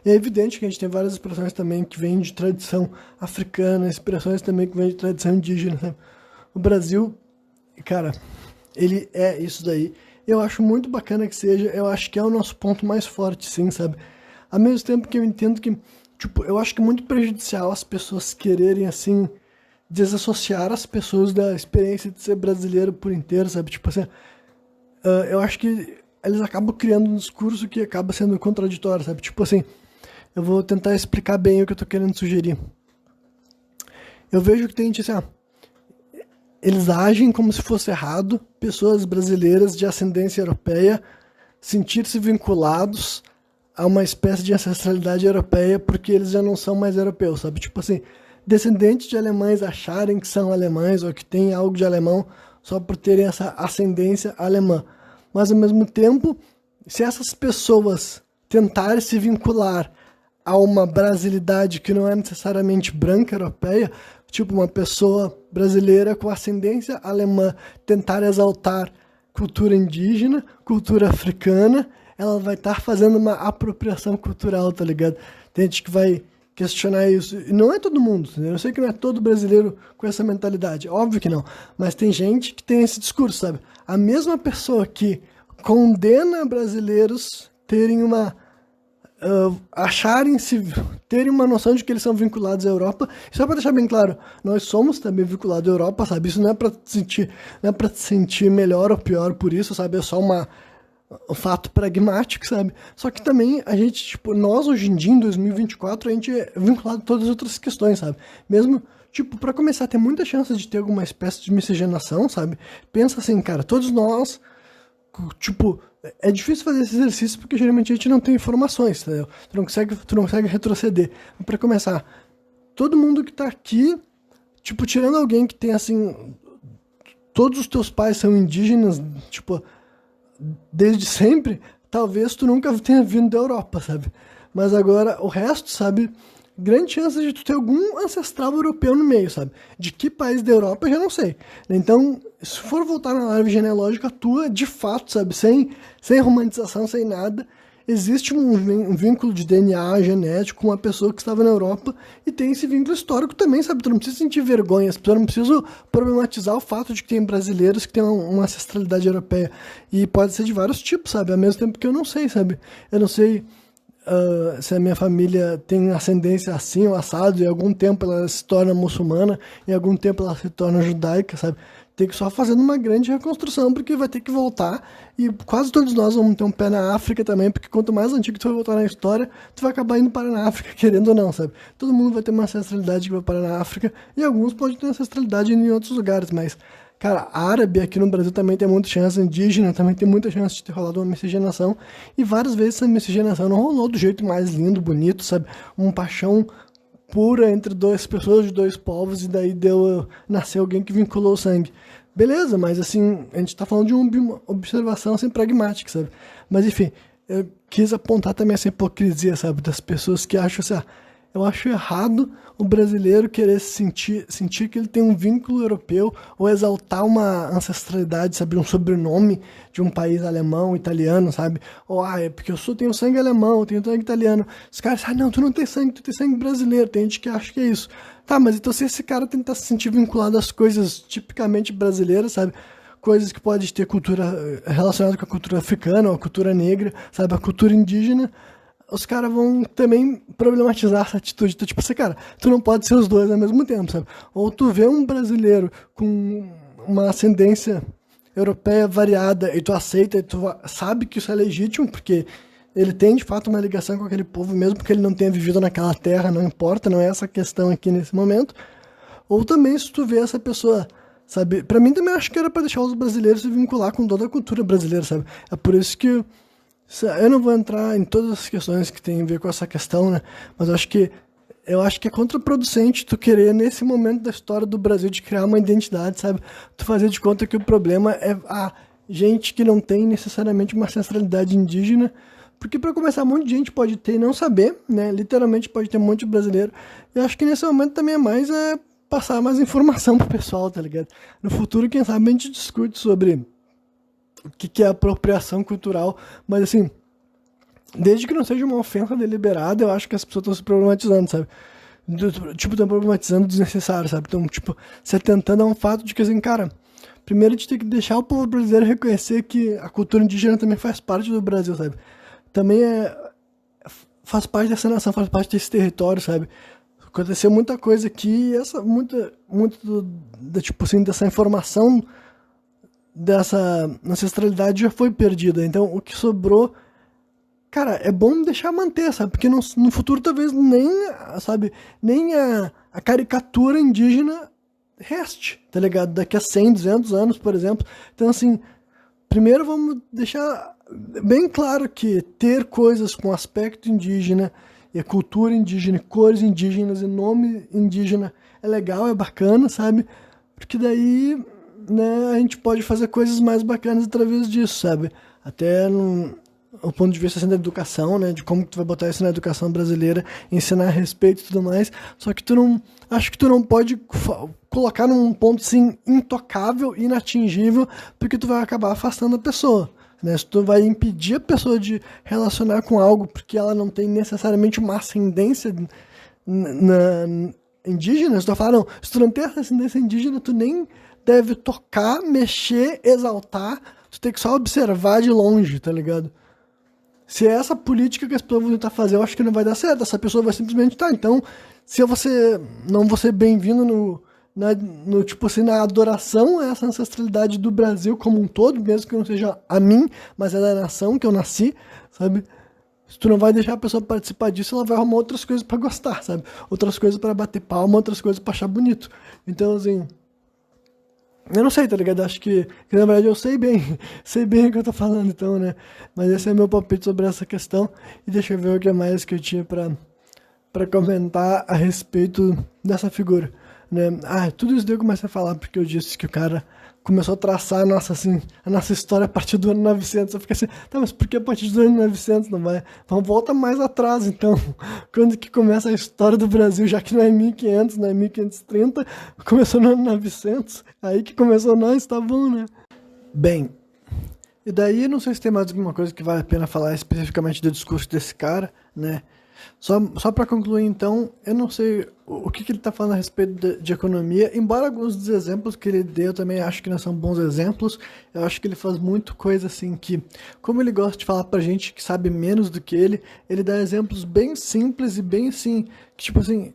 E é evidente que a gente tem várias expressões também que vêm de tradição africana, expressões também que vêm de tradição indígena, sabe? O Brasil, cara, ele é isso daí. Eu acho muito bacana que seja, eu acho que é o nosso ponto mais forte, sim, sabe? Ao mesmo tempo que eu entendo que, tipo, eu acho que é muito prejudicial as pessoas quererem, assim, desassociar as pessoas da experiência de ser brasileiro por inteiro, sabe? Tipo assim, eu acho que eles acabam criando um discurso que acaba sendo contraditório, sabe? Tipo assim, eu vou tentar explicar bem o que eu tô querendo sugerir. Eu vejo que tem gente assim, eles agem como se fosse errado pessoas brasileiras de ascendência europeia sentir-se vinculados a uma espécie de ancestralidade europeia porque eles já não são mais europeus, sabe? Tipo assim, descendentes de alemães acharem que são alemães ou que têm algo de alemão só por terem essa ascendência alemã. Mas, ao mesmo tempo, se essas pessoas tentarem se vincular a uma brasilidade que não é necessariamente branca europeia, tipo uma pessoa brasileira com ascendência alemã tentar exaltar cultura indígena, cultura africana, ela vai estar fazendo uma apropriação cultural, tá ligado? Tem gente que vai questionar isso. E não é todo mundo, eu sei que não é todo brasileiro com essa mentalidade, óbvio que não. Mas tem gente que tem esse discurso, sabe? A mesma pessoa que condena brasileiros terem uma terem uma noção de que eles são vinculados à Europa. E só para deixar bem claro, nós somos também vinculados à Europa, sabe? Isso não é para te sentir melhor ou pior por isso, sabe? É só um fato pragmático, sabe? Só que também a gente, tipo, nós hoje em dia, em 2024, a gente é vinculado a todas as outras questões, sabe? Mesmo, tipo, para começar, tem muita chance de ter alguma espécie de miscigenação, sabe? Pensa assim, cara, todos nós, tipo, é difícil fazer esse exercício porque geralmente a gente não tem informações, entendeu? Tu não consegue retroceder. Para começar, todo mundo que tá aqui, tipo, tirando alguém que tem, assim, todos os teus pais são indígenas, tipo, desde sempre, talvez tu nunca tenha vindo da Europa, sabe? Mas agora, o resto, sabe? Grande chance de tu ter algum ancestral europeu no meio, sabe? De que país da Europa, eu já não sei. Então, se for voltar na árvore genealógica tua, de fato, sabe? Sem romantização, sem nada, existe um vínculo de DNA genético com uma pessoa que estava na Europa e tem esse vínculo histórico também, sabe? Tu não precisa sentir vergonha, as pessoas não precisam problematizar o fato de que tem brasileiros que têm uma ancestralidade europeia. E pode ser de vários tipos, sabe? Ao mesmo tempo que eu não sei, sabe? Eu não sei se a minha família tem ascendência assim ou assado, e em algum tempo ela se torna muçulmana, em algum tempo ela se torna judaica, sabe? Tem que só fazendo uma grande reconstrução, porque vai ter que voltar, e quase todos nós vamos ter um pé na África também, porque quanto mais antigo tu vai voltar na história, tu vai acabar indo para na África, querendo ou não, sabe? Todo mundo vai ter uma ancestralidade que vai parar na África, e alguns podem ter ancestralidade em outros lugares, mas, cara, árabe aqui no Brasil também tem muita chance, indígena também tem muita chance de ter rolado uma miscigenação, e várias vezes essa miscigenação não rolou do jeito mais lindo, bonito, sabe? Um paixão pura entre duas pessoas de dois povos, e daí nasceu alguém que vinculou o sangue. Beleza, mas assim, a gente tá falando de uma observação assim, pragmática, sabe? Mas enfim, eu quis apontar também essa hipocrisia, sabe? Das pessoas que acham assim, eu acho errado o brasileiro querer sentir que ele tem um vínculo europeu ou exaltar uma ancestralidade, sabe? Um sobrenome de um país alemão, italiano, sabe? Ou, é porque eu tenho sangue alemão, eu tenho sangue italiano. Os caras, não, tu não tem sangue, tu tem sangue brasileiro. Tem gente que acha que é isso. Tá, mas então se esse cara tentar se sentir vinculado às coisas tipicamente brasileiras, sabe? Coisas que pode ter cultura relacionada com a cultura africana, ou a cultura negra, sabe? A cultura indígena, os caras vão também problematizar essa atitude. Então, tipo assim, cara, tu não pode ser os dois ao mesmo tempo, sabe? Ou tu vê um brasileiro com uma ascendência europeia variada e tu aceita e tu sabe que isso é legítimo, porque ele tem de fato uma ligação com aquele povo, mesmo que ele não tenha vivido naquela terra, não importa, não é essa questão aqui nesse momento. Ou também se tu vê essa pessoa, sabe? Pra mim também acho que era pra deixar os brasileiros se vincular com toda a cultura brasileira, sabe? É por isso que eu não vou entrar em todas as questões que tem a ver com essa questão, né? Mas eu acho que é contraproducente tu querer, nesse momento da história do Brasil, de criar uma identidade, sabe? Tu fazer de conta que o problema é a gente que não tem necessariamente uma ancestralidade indígena, porque para começar, um monte de gente pode ter e não saber, né? Literalmente pode ter um monte de brasileiro. E eu acho que nesse momento também é mais passar mais informação pro pessoal, tá ligado? No futuro, quem sabe, a gente discute sobre o que é apropriação cultural, mas assim, desde que não seja uma ofensa deliberada, eu acho que as pessoas estão se problematizando, sabe? Tipo, estão problematizando desnecessário, sabe? Então, tipo, se atentando a um fato de que, assim, cara, primeiro a gente tem que deixar o povo brasileiro reconhecer que a cultura indígena também faz parte do Brasil, sabe? Também faz parte dessa nação, faz parte desse território, sabe? Aconteceu muita coisa aqui e tipo assim, dessa informação, dessa ancestralidade já foi perdida. Então, o que sobrou, cara, é bom deixar manter, sabe? Porque no futuro talvez nem a caricatura indígena reste, tá ligado? Daqui a 100, 200 anos, por exemplo. Então, assim, primeiro vamos deixar bem claro que ter coisas com aspecto indígena, e a cultura indígena, cores indígenas e nome indígena é legal, é bacana, sabe? Porque daí, né, a gente pode fazer coisas mais bacanas através disso, sabe? Até no ponto de vista assim, da educação, né? De como tu vai botar isso na educação brasileira, ensinar a respeito e tudo mais. Só que acho que tu não pode colocar num ponto assim intocável, inatingível, porque tu vai acabar afastando a pessoa. Né? Se tu vai impedir a pessoa de relacionar com algo porque ela não tem necessariamente uma ascendência indígena, se tu falar, não, se tu não tem ascendência indígena, tu nem deve tocar, mexer, exaltar, tu tem que só observar de longe, tá ligado? Se é essa política que as pessoas vão tentar fazer, eu acho que não vai dar certo. Essa pessoa vai simplesmente, tá, então, se eu não vou ser bem-vindo tipo assim, na adoração a essa ancestralidade do Brasil como um todo, mesmo que não seja a mim, mas é da nação que eu nasci, sabe? Se tu não vai deixar a pessoa participar disso, ela vai arrumar outras coisas pra gostar, sabe? Outras coisas pra bater palma, outras coisas pra achar bonito. Então, assim, eu não sei, tá ligado? Acho que na verdade eu sei bem o que eu tô falando, então, né? Mas esse é meu palpite sobre essa questão. E deixa eu ver o que mais que eu tinha pra comentar a respeito dessa figura. Né? Tudo isso daí eu comecei a falar porque eu disse que o cara começou a traçar a nossa história a partir do ano 900. Eu fiquei assim, tá, mas por que a partir do ano 900 não vai? Vamos volta mais atrás, então. Quando que começa a história do Brasil, já que não é 1500, não é 1530, começou no ano 900. Aí que começou nós, tá bom, né? Bem, e daí não sei se tem mais alguma coisa que vale a pena falar especificamente do discurso desse cara, né? Só para concluir, então, eu não sei o que ele está falando a respeito de economia, embora alguns dos exemplos que ele deu eu também acho que não são bons exemplos. Eu acho que ele faz muito coisa assim que, como ele gosta de falar pra gente que sabe menos do que ele dá exemplos bem simples e bem assim, que tipo assim,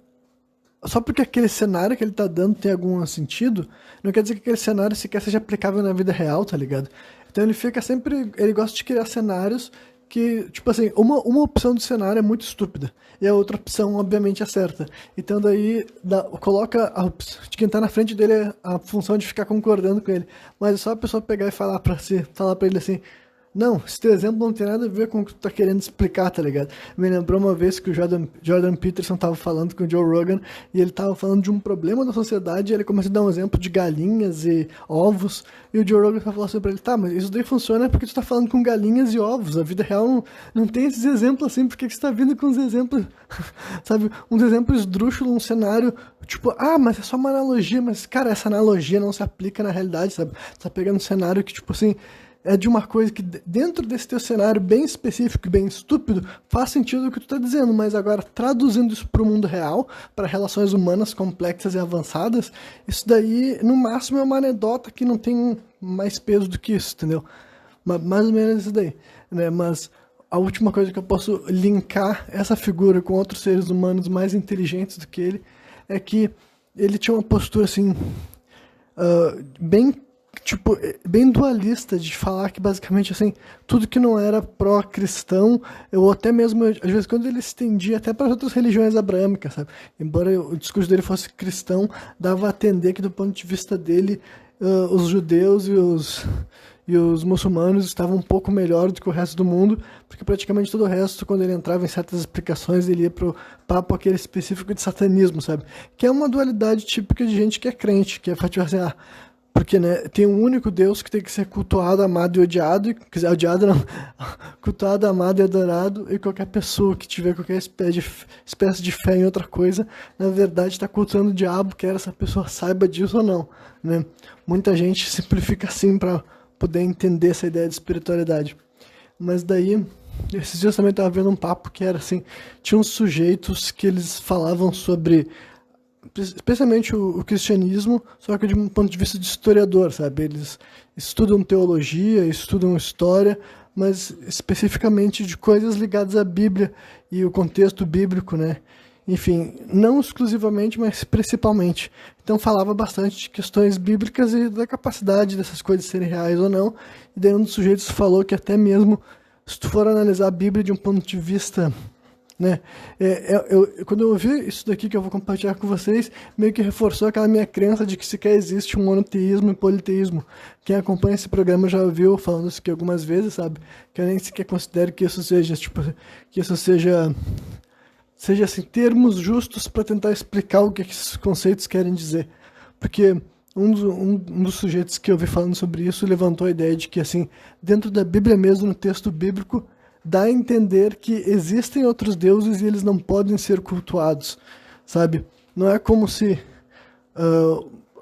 só porque aquele cenário que ele tá dando tem algum sentido, não quer dizer que aquele cenário sequer seja aplicável na vida real, tá ligado? Então ele gosta de criar cenários que, tipo assim, uma opção do cenário é muito estúpida e a outra opção, obviamente, é certa. Então daí coloca de quem tá na frente dele a função de ficar concordando com ele. Mas é só a pessoa pegar e falar pra ele assim, não, esse teu exemplo não tem nada a ver com o que tu tá querendo explicar, tá ligado? Me lembrou uma vez que o Jordan Peterson tava falando com o Joe Rogan e ele tava falando de um problema da sociedade e ele começou a dar um exemplo de galinhas e ovos e o Joe Rogan falou assim pra ele, tá, mas isso daí funciona porque tu tá falando com galinhas e ovos, a vida real não tem esses exemplos assim, por que você tá vindo com uns exemplos, sabe, uns exemplos esdrúxulos, um cenário, tipo, mas é só uma analogia, mas cara, essa analogia não se aplica na realidade, sabe, tu tá pegando um cenário que, tipo assim, é de uma coisa que dentro desse teu cenário bem específico, bem estúpido, faz sentido o que tu tá dizendo, mas agora traduzindo isso para o mundo real, para relações humanas complexas e avançadas, isso daí no máximo é uma anedota que não tem mais peso do que isso, entendeu? Mais ou menos isso daí, né? Mas a última coisa que eu posso linkar essa figura com outros seres humanos mais inteligentes do que ele é que ele tinha uma postura assim bem dualista, de falar que basicamente assim, tudo que não era pró-cristão, ou até mesmo, às vezes, quando ele se estendia até para outras religiões abraâmicas, sabe? Embora o discurso dele fosse cristão, dava a entender que do ponto de vista dele, os judeus e os muçulmanos estavam um pouco melhor do que o resto do mundo, porque praticamente todo o resto, quando ele entrava em certas explicações, ele ia pro papo aquele específico de satanismo, sabe? Que é uma dualidade típica de gente que é crente, que é tipo assim, porque, né, tem um único Deus que tem que ser cultuado, amado e odiado, quiser odiado não, cultuado, amado e adorado, e qualquer pessoa que tiver qualquer espécie de fé em outra coisa, na verdade está cultuando o diabo, quer essa pessoa saiba disso ou não, né? Muita gente simplifica assim para poder entender essa ideia de espiritualidade. Mas daí, esses dias também estava vendo um papo que era assim, tinha uns sujeitos que eles falavam sobre especialmente o cristianismo, só que de um ponto de vista de historiador, sabe? Eles estudam teologia, estudam história, mas especificamente de coisas ligadas à Bíblia e o contexto bíblico, né? Enfim, não exclusivamente, mas principalmente. Então falava bastante de questões bíblicas e da capacidade dessas coisas serem reais ou não. E daí um dos sujeitos falou que até mesmo, se tu for analisar a Bíblia de um ponto de vista né? Quando eu ouvi isso daqui que eu vou compartilhar com vocês, meio que reforçou aquela minha crença de que sequer existe um monoteísmo e politeísmo. Quem acompanha esse programa já ouviu falando isso aqui algumas vezes, sabe? Que eu nem sequer considero que isso seja, seja assim, termos justos para tentar explicar o que esses conceitos querem dizer. Porque um dos sujeitos que eu vi falando sobre isso levantou a ideia de que, assim, dentro da Bíblia mesmo, no texto bíblico, dá a entender que existem outros deuses e eles não podem ser cultuados, sabe? Não é como se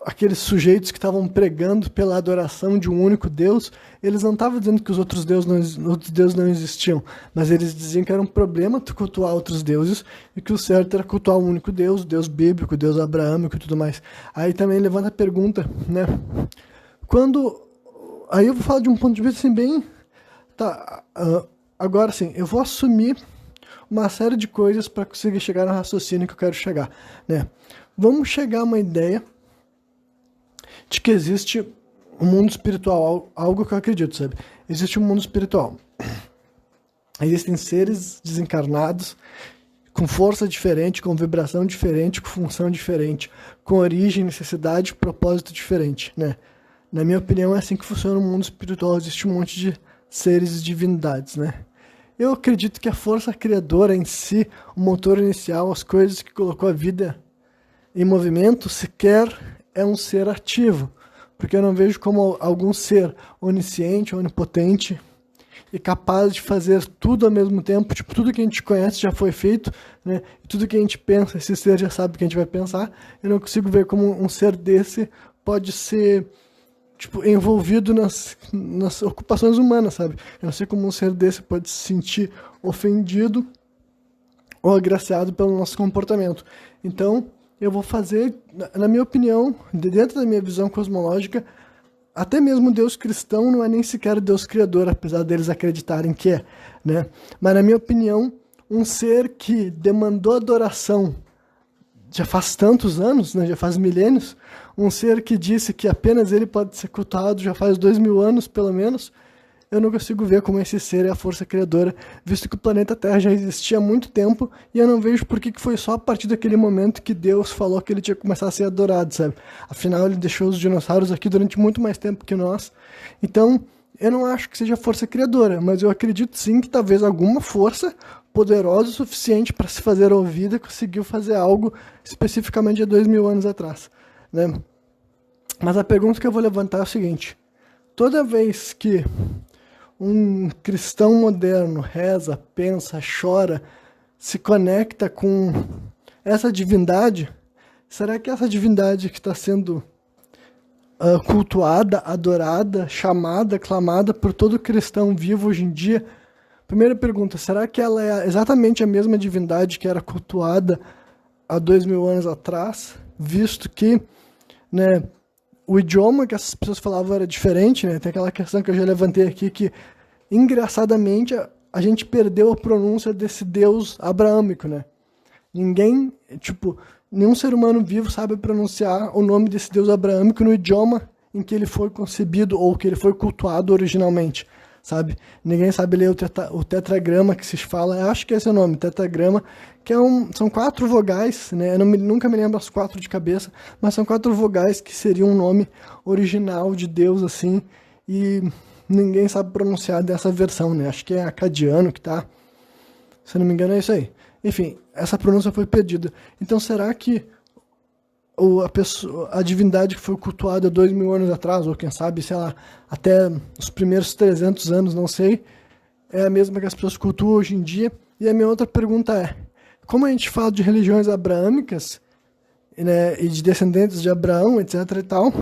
aqueles sujeitos que estavam pregando pela adoração de um único Deus, eles não estavam dizendo que os outros deuses não existiam, mas eles diziam que era um problema tu cultuar outros deuses e que o certo era cultuar um único Deus, o Deus bíblico, o Deus abraâmico e tudo mais. Aí também levanta a pergunta, né? Aí eu vou falar de um ponto de vista assim bem... Tá, agora sim, eu vou assumir uma série de coisas para conseguir chegar no raciocínio que eu quero chegar, né? Vamos chegar a uma ideia de que existe um mundo espiritual, algo que eu acredito, sabe? Existe um mundo espiritual. Existem seres desencarnados com força diferente, com vibração diferente, com função diferente, com origem, necessidade e propósito diferente, né? Na minha opinião, é assim que funciona o mundo espiritual. Existe um monte de seres e divindades, né? Eu acredito que a força criadora em si, o motor inicial, as coisas que colocou a vida em movimento, sequer é um ser ativo, porque eu não vejo como algum ser onisciente, onipotente e capaz de fazer tudo ao mesmo tempo. Tipo, tudo que a gente conhece já foi feito, né? E tudo que a gente pensa, esse ser já sabe o que a gente vai pensar. Eu não consigo ver como um ser desse pode ser, tipo, envolvido nas ocupações humanas, sabe? Eu não sei como um ser desse pode se sentir ofendido ou agraciado pelo nosso comportamento. Então, eu vou fazer, na minha opinião, dentro da minha visão cosmológica, até mesmo Deus cristão não é nem sequer Deus criador, apesar deles acreditarem que é, né? Mas, na minha opinião, um ser que demandou adoração já faz tantos anos, né? Já faz milênios, um ser que disse que apenas ele pode ser cultuado já faz 2000 anos, pelo menos, eu não consigo ver como esse ser é a força criadora, visto que o planeta Terra já existia há muito tempo, e eu não vejo por que foi só a partir daquele momento que Deus falou que ele tinha que começar a ser adorado, sabe? Afinal, ele deixou os dinossauros aqui durante muito mais tempo que nós. Então, eu não acho que seja a força criadora, mas eu acredito sim que talvez alguma força poderosa o suficiente para se fazer ouvida conseguiu fazer algo especificamente há 2000 anos atrás, né? Mas a pergunta que eu vou levantar é o seguinte: toda vez que um cristão moderno reza, pensa, chora, se conecta com essa divindade, será que essa divindade que está sendo cultuada, adorada, chamada, clamada por todo cristão vivo hoje em dia, primeira pergunta, será que ela é exatamente a mesma divindade que era cultuada há 2000 anos atrás, visto que, né, o idioma que essas pessoas falavam era diferente, né? Tem aquela questão que eu já levantei aqui que, engraçadamente, a gente perdeu a pronúncia desse Deus abraâmico, né? Nenhum ser humano vivo sabe pronunciar o nome desse Deus abraâmico no idioma em que ele foi concebido ou que ele foi cultuado originalmente, sabe? Ninguém sabe ler o tetragrama que se fala, eu acho que esse é o nome, tetragrama, que são 4 vogais, né? Eu nunca me lembro as 4 de cabeça, mas são 4 vogais que seriam um nome original de Deus, assim, e ninguém sabe pronunciar dessa versão, né? Acho que é acadiano que tá, se não me engano é isso aí. Enfim, essa pronúncia foi perdida. Então será que a divindade que foi cultuada 2000 anos atrás, ou quem sabe, sei lá, até os primeiros 300 anos, não sei, é a mesma que as pessoas cultuam hoje em dia? E a minha outra pergunta é, como a gente fala de religiões abraâmicas, né, e de descendentes de Abraão, etc e tal,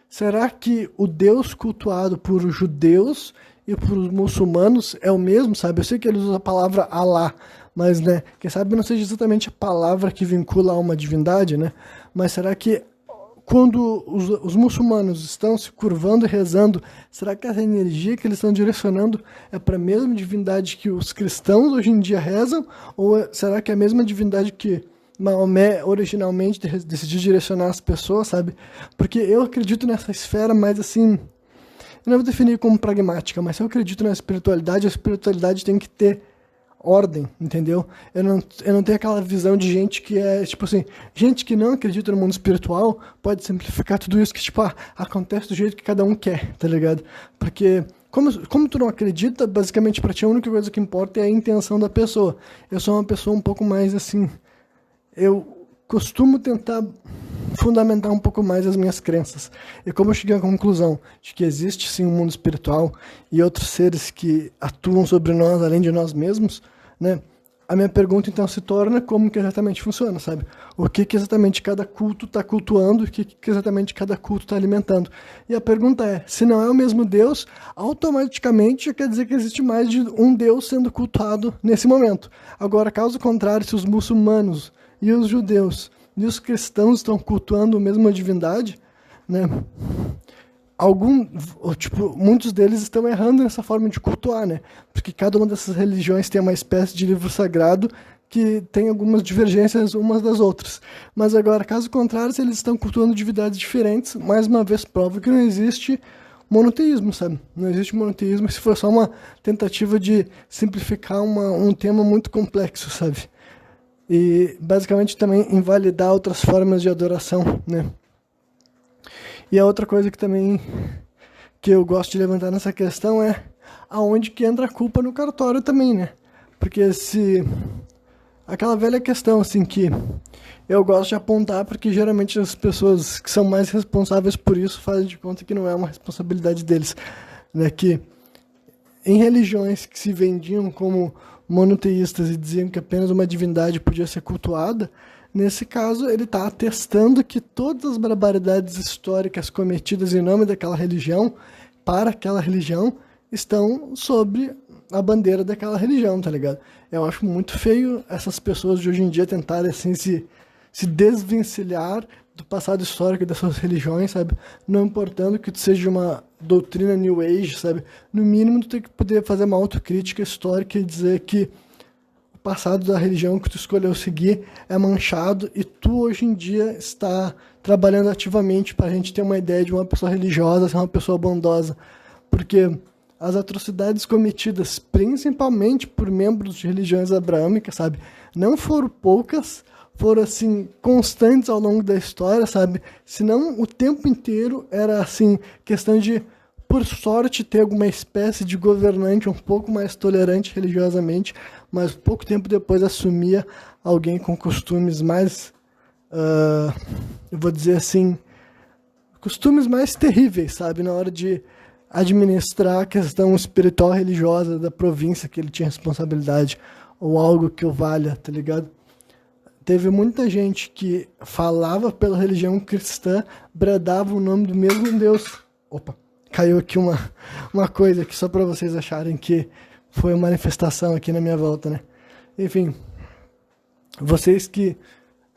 será que o Deus cultuado por judeus e por muçulmanos é o mesmo, sabe? Eu sei que eles usam a palavra Alá, mas, né, quem sabe não seja exatamente a palavra que vincula a uma divindade, né? Mas será que quando os muçulmanos estão se curvando e rezando, será que essa energia que eles estão direcionando é para a mesma divindade que os cristãos hoje em dia rezam? Ou será que é a mesma divindade que Maomé originalmente decidiu direcionar as pessoas, sabe? Porque eu acredito nessa esfera mais assim, eu não vou definir como pragmática, mas se eu acredito na espiritualidade, a espiritualidade tem que ter ordem, entendeu? Eu não tenho aquela visão de gente que é, tipo assim, gente que não acredita no mundo espiritual pode simplificar tudo isso que, tipo, acontece do jeito que cada um quer, tá ligado? Porque, como tu não acredita, basicamente pra ti a única coisa que importa é a intenção da pessoa. Eu sou uma pessoa um pouco mais, assim, eu costumo tentar fundamentar um pouco mais as minhas crenças. E como eu cheguei à conclusão de que existe sim um mundo espiritual e outros seres que atuam sobre nós além de nós mesmos, né? A minha pergunta então se torna como que exatamente funciona, sabe? O que que exatamente cada culto está cultuando e o que que exatamente cada culto está alimentando. E a pergunta é, se não é o mesmo Deus, automaticamente quer dizer que existe mais de um Deus sendo cultuado nesse momento. Agora, caso contrário, se os muçulmanos e os judeus e os cristãos estão cultuando a mesma divindade, né? Muitos deles estão errando nessa forma de cultuar, né? Porque cada uma dessas religiões tem uma espécie de livro sagrado que tem algumas divergências umas das outras. Mas agora, caso contrário, se eles estão cultuando divindades diferentes, mais uma vez prova que não existe monoteísmo, sabe? Não existe monoteísmo se for só uma tentativa de simplificar um tema muito complexo, sabe? E basicamente também invalidar outras formas de adoração, né? E a outra coisa que também que eu gosto de levantar nessa questão é aonde que entra a culpa no cartório também, né? Porque se aquela velha questão assim que eu gosto de apontar porque geralmente as pessoas que são mais responsáveis por isso fazem de conta que não é uma responsabilidade deles, né? Que em religiões que se vendiam como monoteístas e diziam que apenas uma divindade podia ser cultuada, nesse caso ele está atestando que todas as barbaridades históricas cometidas em nome daquela religião, para aquela religião, estão sobre a bandeira daquela religião, tá ligado? Eu acho muito feio essas pessoas de hoje em dia tentarem assim se desvencilhar do passado histórico das suas religiões, sabe? Não importando que tu seja uma doutrina New Age, sabe? No mínimo, tu tem que poder fazer uma autocrítica histórica e dizer que o passado da religião que tu escolheu seguir é manchado e tu, hoje em dia, está trabalhando ativamente para a gente ter uma ideia de uma pessoa religiosa ser uma pessoa bondosa. Porque as atrocidades cometidas, principalmente por membros de religiões abraâmicas, sabe? Não foram poucas, foram, assim, constantes ao longo da história, sabe? Senão, o tempo inteiro era, assim, questão de, por sorte, ter alguma espécie de governante um pouco mais tolerante religiosamente, mas pouco tempo depois assumia alguém com costumes mais, eu vou dizer assim, costumes mais terríveis, sabe? Na hora de administrar a questão espiritual religiosa da província que ele tinha responsabilidade, ou algo que o valha, tá ligado? Teve muita gente que falava pela religião cristã, bradava o nome do mesmo Deus. Opa, caiu aqui uma coisa aqui só para vocês acharem que foi uma manifestação aqui na minha volta, né? Enfim, vocês que,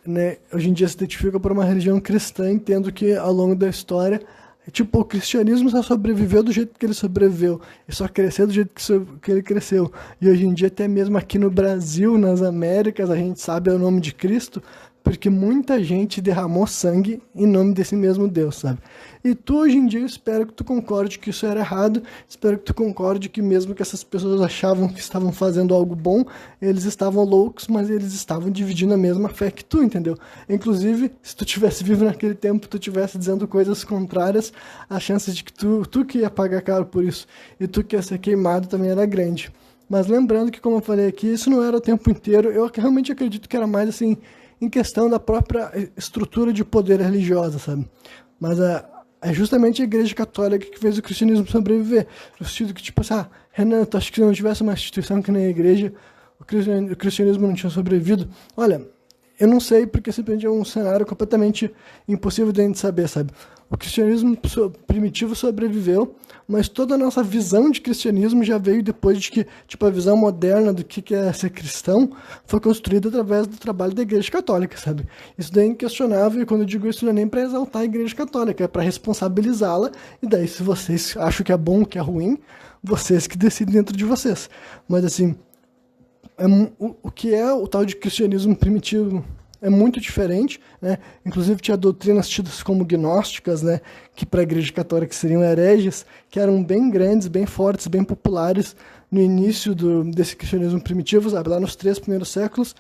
né, hoje em dia se identificam por uma religião cristã, entendo que ao longo da história, tipo, o cristianismo só sobreviveu do jeito que ele sobreviveu, e só cresceu do jeito que ele cresceu. E hoje em dia, até mesmo aqui no Brasil, nas Américas, a gente sabe o nome de Cristo, porque muita gente derramou sangue em nome desse mesmo Deus, sabe? E tu, hoje em dia, eu espero que tu concorde que isso era errado, espero que tu concorde que mesmo que essas pessoas achavam que estavam fazendo algo bom, eles estavam loucos, mas eles estavam dividindo a mesma fé que tu, entendeu? Inclusive, se tu tivesse vivo naquele tempo, tu tivesse dizendo coisas contrárias, a chance de que tu que ia pagar caro por isso, e tu que ia ser queimado também era grande. Mas lembrando que, como eu falei aqui, isso não era o tempo inteiro, eu realmente acredito que era mais assim, em questão da própria estrutura de poder religiosa, sabe? Mas é justamente a Igreja Católica que fez o cristianismo sobreviver. No sentido que, tipo assim, Renan, tu acha que se não tivesse uma instituição que nem a Igreja, o cristianismo não tinha sobrevivido? Olha, eu não sei, porque simplesmente é um cenário completamente impossível de a gente saber, sabe? O cristianismo primitivo sobreviveu, mas toda a nossa visão de cristianismo já veio depois de que, tipo, a visão moderna do que é ser cristão foi construída através do trabalho da Igreja Católica, sabe? Isso daí é inquestionável, e quando eu digo isso não é nem para exaltar a Igreja Católica, é para responsabilizá-la, e daí se vocês acham que é bom ou que é ruim, vocês que decidem dentro de vocês. Mas assim, o que é o tal de cristianismo primitivo é muito diferente, né? Inclusive tinha doutrinas tidas como gnósticas, né? Que para a Igreja Católica seriam hereges, que eram bem grandes, bem fortes, bem populares no início desse cristianismo primitivo, sabe, lá nos 3 primeiros séculos,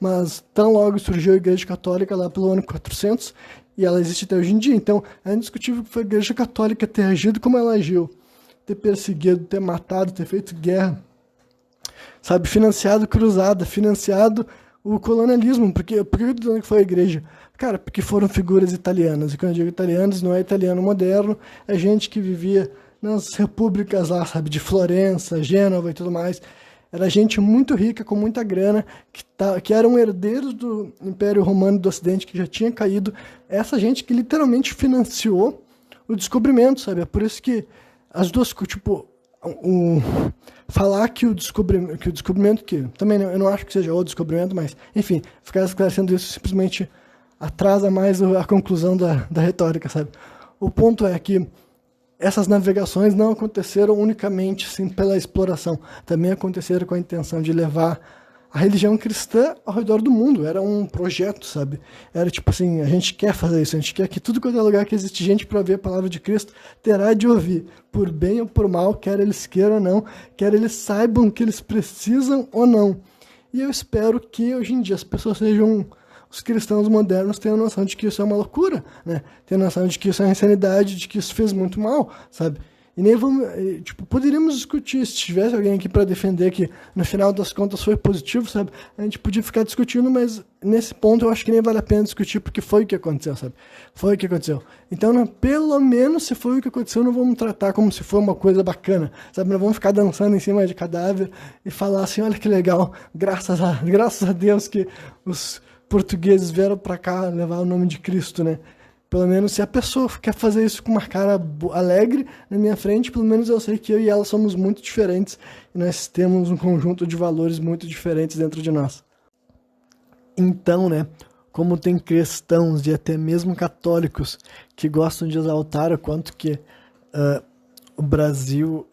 mas tão logo surgiu a Igreja Católica lá pelo ano 400, e ela existe até hoje em dia. Então, é indiscutível que foi a Igreja Católica ter agido como ela agiu, ter perseguido, ter matado, ter feito guerra, sabe, financiado cruzada, financiado o colonialismo. Por que eu tô dizendo que foi a igreja? Cara, porque foram figuras italianas. E quando eu digo italianos, não é italiano moderno, é gente que vivia nas repúblicas lá, sabe, de Florença, Gênova e tudo mais. Era gente muito rica, com muita grana, que eram herdeiros do Império Romano do Ocidente, que já tinha caído. Essa gente que literalmente financiou o descobrimento, sabe? É por isso que as duas, tipo, falar que o descobrimento, que também eu não acho que seja o descobrimento, mas, enfim, ficar esclarecendo isso simplesmente atrasa mais a conclusão da retórica, sabe? O ponto é que essas navegações não aconteceram unicamente assim, pela exploração, também aconteceram com a intenção de levar a religião cristã ao redor do mundo. Era um projeto, sabe? Era tipo assim, a gente quer fazer isso, a gente quer que tudo quanto é lugar que existe gente para ver a palavra de Cristo terá de ouvir, por bem ou por mal, quer eles queiram ou não, quer eles saibam que eles precisam ou não. E eu espero que hoje em dia as pessoas sejam, os cristãos modernos tenham noção de que isso é uma loucura, né? Tenham noção de que isso é uma insanidade, de que isso fez muito mal, sabe? E nem vamos, tipo, poderíamos discutir, se tivesse alguém aqui para defender que no final das contas foi positivo, sabe? A gente podia ficar discutindo, mas nesse ponto eu acho que nem vale a pena discutir, porque foi o que aconteceu, sabe? Foi o que aconteceu. Então, pelo menos se foi o que aconteceu, não vamos tratar como se for uma coisa bacana, sabe? Não vamos ficar dançando em cima de cadáver e falar assim, olha que legal, graças a Deus que os portugueses vieram para cá levar o nome de Cristo, né? Pelo menos se a pessoa quer fazer isso com uma cara alegre na minha frente, pelo menos eu sei que eu e ela somos muito diferentes e nós temos um conjunto de valores muito diferentes dentro de nós. Então, né, como tem cristãos e até mesmo católicos que gostam de exaltar o quanto que o Brasil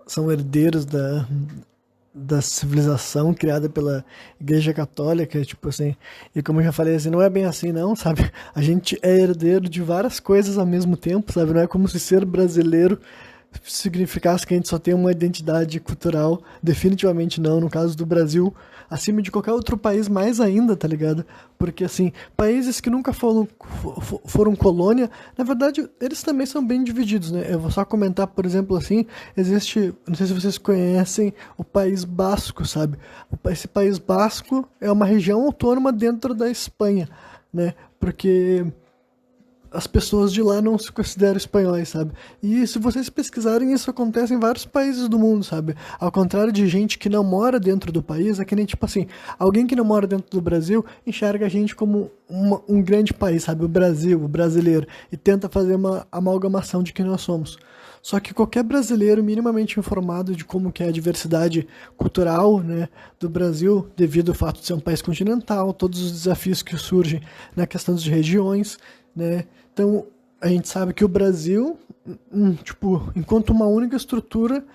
são herdeiros da civilização criada pela Igreja Católica, tipo assim, e como eu já falei, assim, não é bem assim não, sabe? A gente é herdeiro de várias coisas ao mesmo tempo, sabe? Não é como se ser brasileiro significasse que a gente só tem uma identidade cultural, definitivamente não, no caso do Brasil, acima de qualquer outro país mais ainda, tá ligado? Porque, assim, países que nunca foram colônia, na verdade, eles também são bem divididos, né? Eu vou só comentar, por exemplo, assim, existe, não sei se vocês conhecem, o País Basco, sabe? Esse País Basco é uma região autônoma dentro da Espanha, né? Porque as pessoas de lá não se consideram espanhóis, sabe? E se vocês pesquisarem, isso acontece em vários países do mundo, sabe? Ao contrário de gente que não mora dentro do país, é que nem, tipo assim, alguém que não mora dentro do Brasil enxerga a gente como um grande país, sabe? O Brasil, o brasileiro, e tenta fazer uma amalgamação de quem nós somos. Só que qualquer brasileiro minimamente informado de como que é a diversidade cultural, né, do Brasil, devido ao fato de ser um país continental, todos os desafios que surgem na questão de regiões, né? Então, a gente sabe que o Brasil, tipo, enquanto uma única estrutura,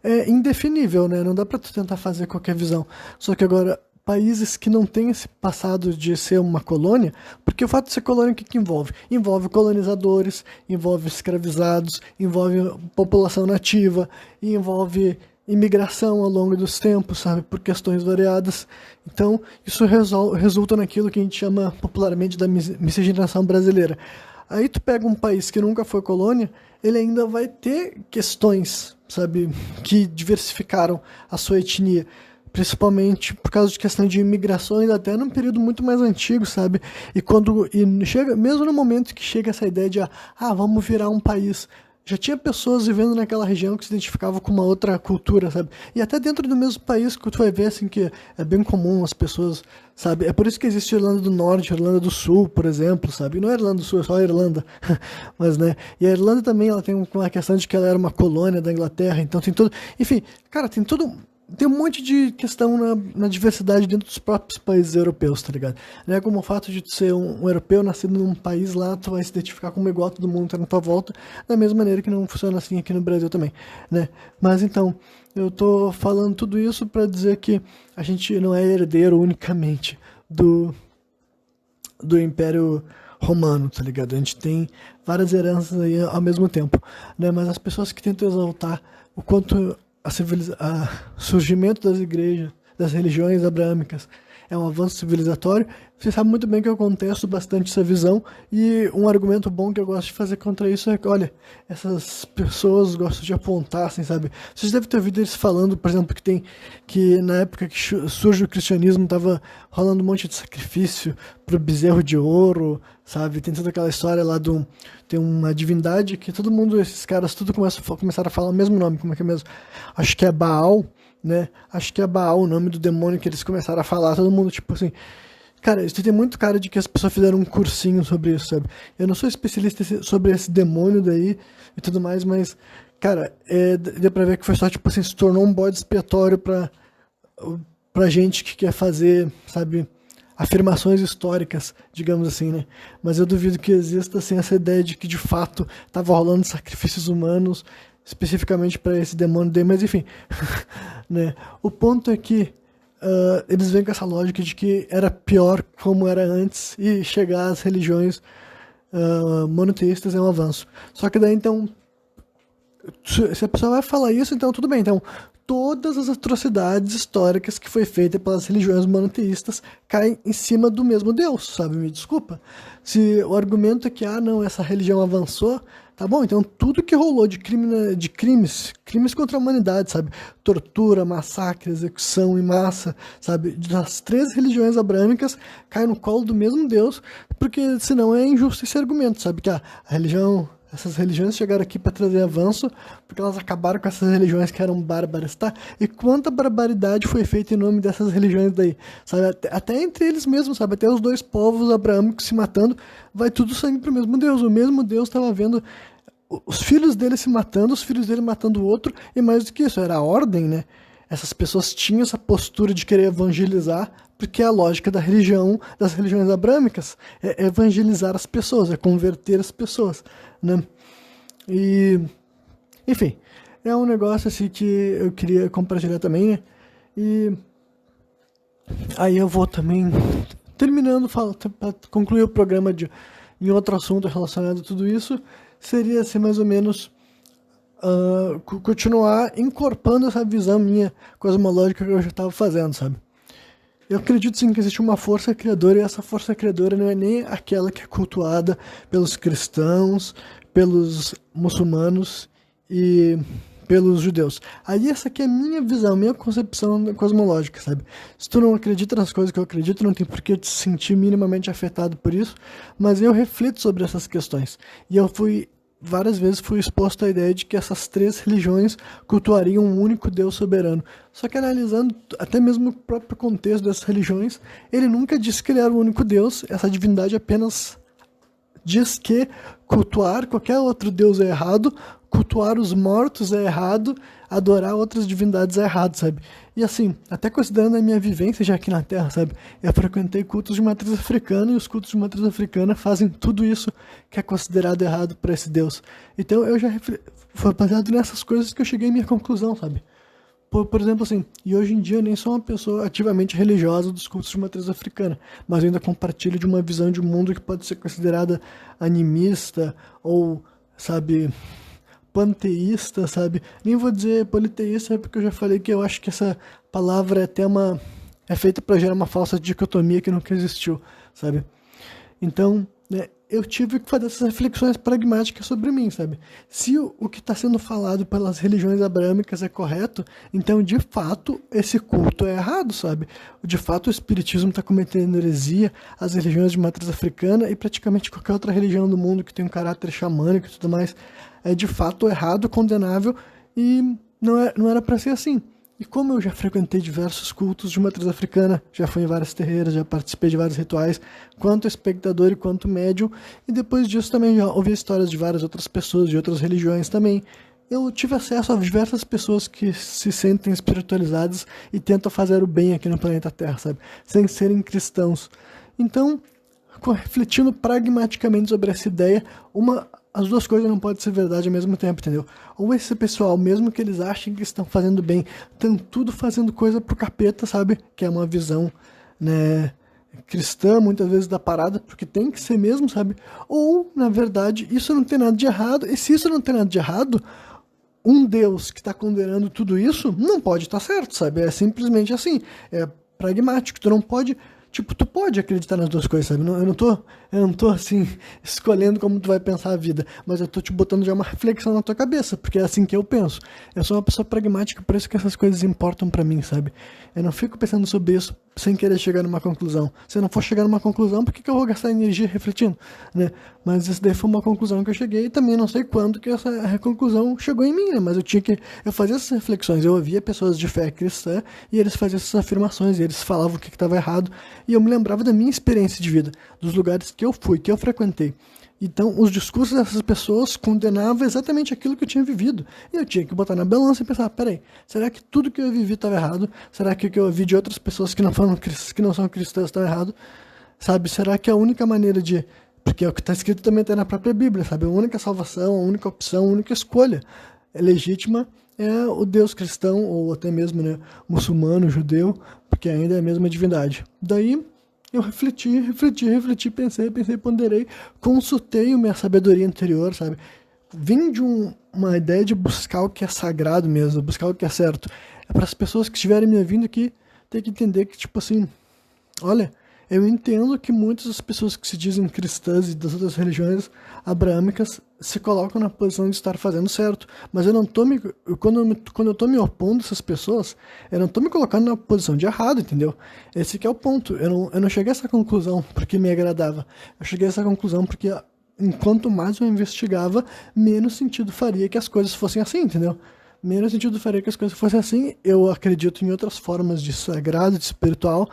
é indefinível, né? Não dá para tu tentar fazer qualquer visão. Só que agora, países que não têm esse passado de ser uma colônia, porque o fato de ser colônia, o que envolve? Envolve colonizadores, envolve escravizados, envolve população nativa, e envolve imigração ao longo dos tempos, sabe, por questões variadas. Então, isso resulta naquilo que a gente chama popularmente da miscigenação brasileira. Aí tu pega um país que nunca foi colônia, ele ainda vai ter questões, sabe, que diversificaram a sua etnia, principalmente por causa de questão de imigrações até num período muito mais antigo, sabe? E chega, mesmo no momento que chega essa ideia de vamos virar um país, já tinha pessoas vivendo naquela região que se identificavam com uma outra cultura, sabe? E até dentro do mesmo país que tu vai ver, assim, que é bem comum as pessoas, sabe? É por isso que existe a Irlanda do Norte, a Irlanda do Sul, por exemplo, sabe? Não é a Irlanda do Sul, é só a Irlanda. Mas, né? E a Irlanda também, ela tem uma questão de que ela era uma colônia da Inglaterra, então tem todo... Enfim, cara, tem um monte de questão na diversidade dentro dos próprios países europeus, tá ligado? Não é como o fato de tu ser um europeu nascido num país lá, tu vai se identificar como igual a todo mundo tá na tua volta, da mesma maneira que não funciona assim aqui no Brasil também, né? Mas então, eu tô falando tudo isso pra dizer que a gente não é herdeiro unicamente do Império Romano, tá ligado? A gente tem várias heranças aí ao mesmo tempo, né? Mas as pessoas que tentam exaltar o quanto surgimento das igrejas, das religiões abrâmicas, é um avanço civilizatório. Você sabe muito bem que eu contesto bastante essa visão, e um argumento bom que eu gosto de fazer contra isso é que, olha, essas pessoas gostam de apontar, assim, sabe? Vocês devem ter ouvido eles falando, por exemplo, que na época que surge o cristianismo tava rolando um monte de sacrifício pro bezerro de ouro, sabe? Tem toda aquela história lá tem uma divindade que todo mundo, esses caras, tudo começaram a falar o mesmo nome, como é que é mesmo? Acho que é Baal, né? Acho que é Baal o nome do demônio que eles começaram a falar, todo mundo tipo assim. Cara, isso tem muito cara de que as pessoas fizeram um cursinho sobre isso, sabe? Eu não sou especialista sobre esse demônio daí e tudo mais, mas, cara, deu pra ver que foi só, tipo assim, se tornou um bode expiatório pra gente que quer fazer, sabe, afirmações históricas, digamos assim, né? Mas eu duvido que exista, assim, essa ideia de que, de fato, tava rolando sacrifícios humanos especificamente para esse demônio daí, mas enfim, né? O ponto é que eles vêm com essa lógica de que era pior como era antes e chegar às religiões monoteístas é um avanço. Só que daí, então, se a pessoa vai falar isso, então tudo bem. Então, todas as atrocidades históricas que foi feita pelas religiões monoteístas caem em cima do mesmo Deus, sabe? Me desculpa. Se o argumento é que, não, essa religião avançou, tá bom, então tudo que rolou de crimes contra a humanidade, sabe? Tortura, massacre, execução em massa, sabe? Das três religiões abrâmicas cai no colo do mesmo Deus, porque senão é injusto esse argumento, sabe? Que essas religiões chegaram aqui para trazer avanço, porque elas acabaram com essas religiões que eram bárbaras, tá? E quanta barbaridade foi feita em nome dessas religiões daí, sabe? Até entre eles mesmos, sabe? Até os dois povos abraâmicos se matando, vai tudo sangue pro mesmo Deus. O mesmo Deus estava vendo os filhos dele se matando, os filhos dele matando o outro, e mais do que isso, era a ordem, né? Essas pessoas tinham essa postura de querer evangelizar, porque é a lógica das religiões abrâmicas é evangelizar as pessoas, é converter as pessoas, né? E, enfim, é um negócio assim que eu queria compartilhar também, né? E aí eu vou também terminando, para concluir o programa em outro assunto relacionado a tudo isso, seria assim mais ou menos continuar incorporando essa visão minha cosmológica que eu já estava fazendo, sabe? Eu acredito sim que existe uma força criadora, e essa força criadora não é nem aquela que é cultuada pelos cristãos, pelos muçulmanos e pelos judeus. Aí essa aqui é a minha visão, minha concepção cosmológica, sabe? Se tu não acredita nas coisas que eu acredito, não tem por que te sentir minimamente afetado por isso, mas eu reflito sobre essas questões. E várias vezes fui exposto à ideia de que essas três religiões cultuariam um único Deus soberano. Só que analisando até mesmo o próprio contexto dessas religiões, ele nunca disse que ele era o único Deus, essa divindade apenas diz que cultuar qualquer outro Deus é errado, cultuar os mortos é errado, adorar outras divindades é errado, sabe? E assim, até considerando a minha vivência já aqui na Terra, sabe? Eu frequentei cultos de matriz africana, e os cultos de matriz africana fazem tudo isso que é considerado errado para esse Deus. Então eu já foi baseado nessas coisas que eu cheguei à minha conclusão, sabe? Por exemplo, assim, e hoje em dia eu nem sou uma pessoa ativamente religiosa dos cultos de matriz africana, mas eu ainda compartilho de uma visão de mundo que pode ser considerada animista ou, sabe, panteísta, sabe? Nem vou dizer politeísta, porque eu já falei que eu acho que essa palavra é feita para gerar uma falsa dicotomia que nunca existiu, sabe? Então, né, eu tive que fazer essas reflexões pragmáticas sobre mim, sabe? Se o que está sendo falado pelas religiões abrâmicas é correto, então, de fato, esse culto é errado, sabe? De fato, o espiritismo está cometendo heresia, as religiões de matriz africana e praticamente qualquer outra religião do mundo que tem um caráter xamânico e tudo mais, é de fato errado, condenável, e não era para ser assim. E como eu já frequentei diversos cultos de matriz africana, já fui em várias terreiras, já participei de vários rituais, quanto espectador e quanto médium, e depois disso também já ouvi histórias de várias outras pessoas, de outras religiões também. Eu tive acesso a diversas pessoas que se sentem espiritualizadas e tentam fazer o bem aqui no planeta Terra, sabe? Sem serem cristãos. Então, refletindo pragmaticamente sobre essa ideia, as duas coisas não podem ser verdade ao mesmo tempo, entendeu? Ou esse pessoal, mesmo que eles achem que estão fazendo bem, estão tudo fazendo coisa pro capeta, sabe? Que é uma visão, né, cristã, muitas vezes, da parada, porque tem que ser mesmo, sabe? Ou, na verdade, isso não tem nada de errado, e se isso não tem nada de errado, um Deus que está condenando tudo isso não pode estar certo, sabe? É simplesmente assim, é pragmático. Tu não pode, tipo, tu pode acreditar nas duas coisas, sabe? Eu não tô assim, escolhendo como tu vai pensar a vida, mas eu tô te botando já uma reflexão na tua cabeça, porque é assim que eu penso. Eu sou uma pessoa pragmática, por isso que essas coisas importam pra mim, sabe? Eu não fico pensando sobre isso sem querer chegar numa conclusão. Se eu não for chegar numa conclusão, por que eu vou gastar energia refletindo, né? Mas isso daí foi uma conclusão que eu cheguei e também não sei quando que essa conclusão chegou em mim, né? Mas eu fazia essas reflexões, eu ouvia pessoas de fé cristã e eles faziam essas afirmações, e eles falavam o que estava errado, e eu me lembrava da minha experiência de vida, dos lugares que eu fui, que eu frequentei. Então, os discursos dessas pessoas condenavam exatamente aquilo que eu tinha vivido. E eu tinha que botar na balança e pensar, peraí, será que tudo que eu vivi estava errado? Será que o que eu ouvi de outras pessoas que não são cristãs estava errado? Sabe, será que a única maneira de... Porque é o que está escrito também até na própria Bíblia, sabe? A única salvação, a única opção, a única escolha legítima é o Deus cristão, ou até mesmo, né, muçulmano, judeu, porque ainda é a mesma divindade. Daí... eu refleti, pensei, ponderei, consultei a minha sabedoria interior, sabe? Vim de uma ideia de buscar o que é sagrado mesmo, buscar o que é certo. É para as pessoas que estiverem me ouvindo aqui, ter que entender que, tipo assim, olha, eu entendo que muitas das pessoas que se dizem cristãs e das outras religiões abraâmicas se colocam na posição de estar fazendo certo, mas eu não tô quando eu tô me opondo a essas pessoas, eu não tô me colocando na posição de errado, entendeu? Esse que é o ponto. Eu não cheguei a essa conclusão porque me agradava. Eu cheguei a essa conclusão porque enquanto mais eu investigava, menos sentido faria que as coisas fossem assim, entendeu? Menos sentido faria que as coisas fossem assim. Eu acredito em outras formas de sagrado, de espiritual.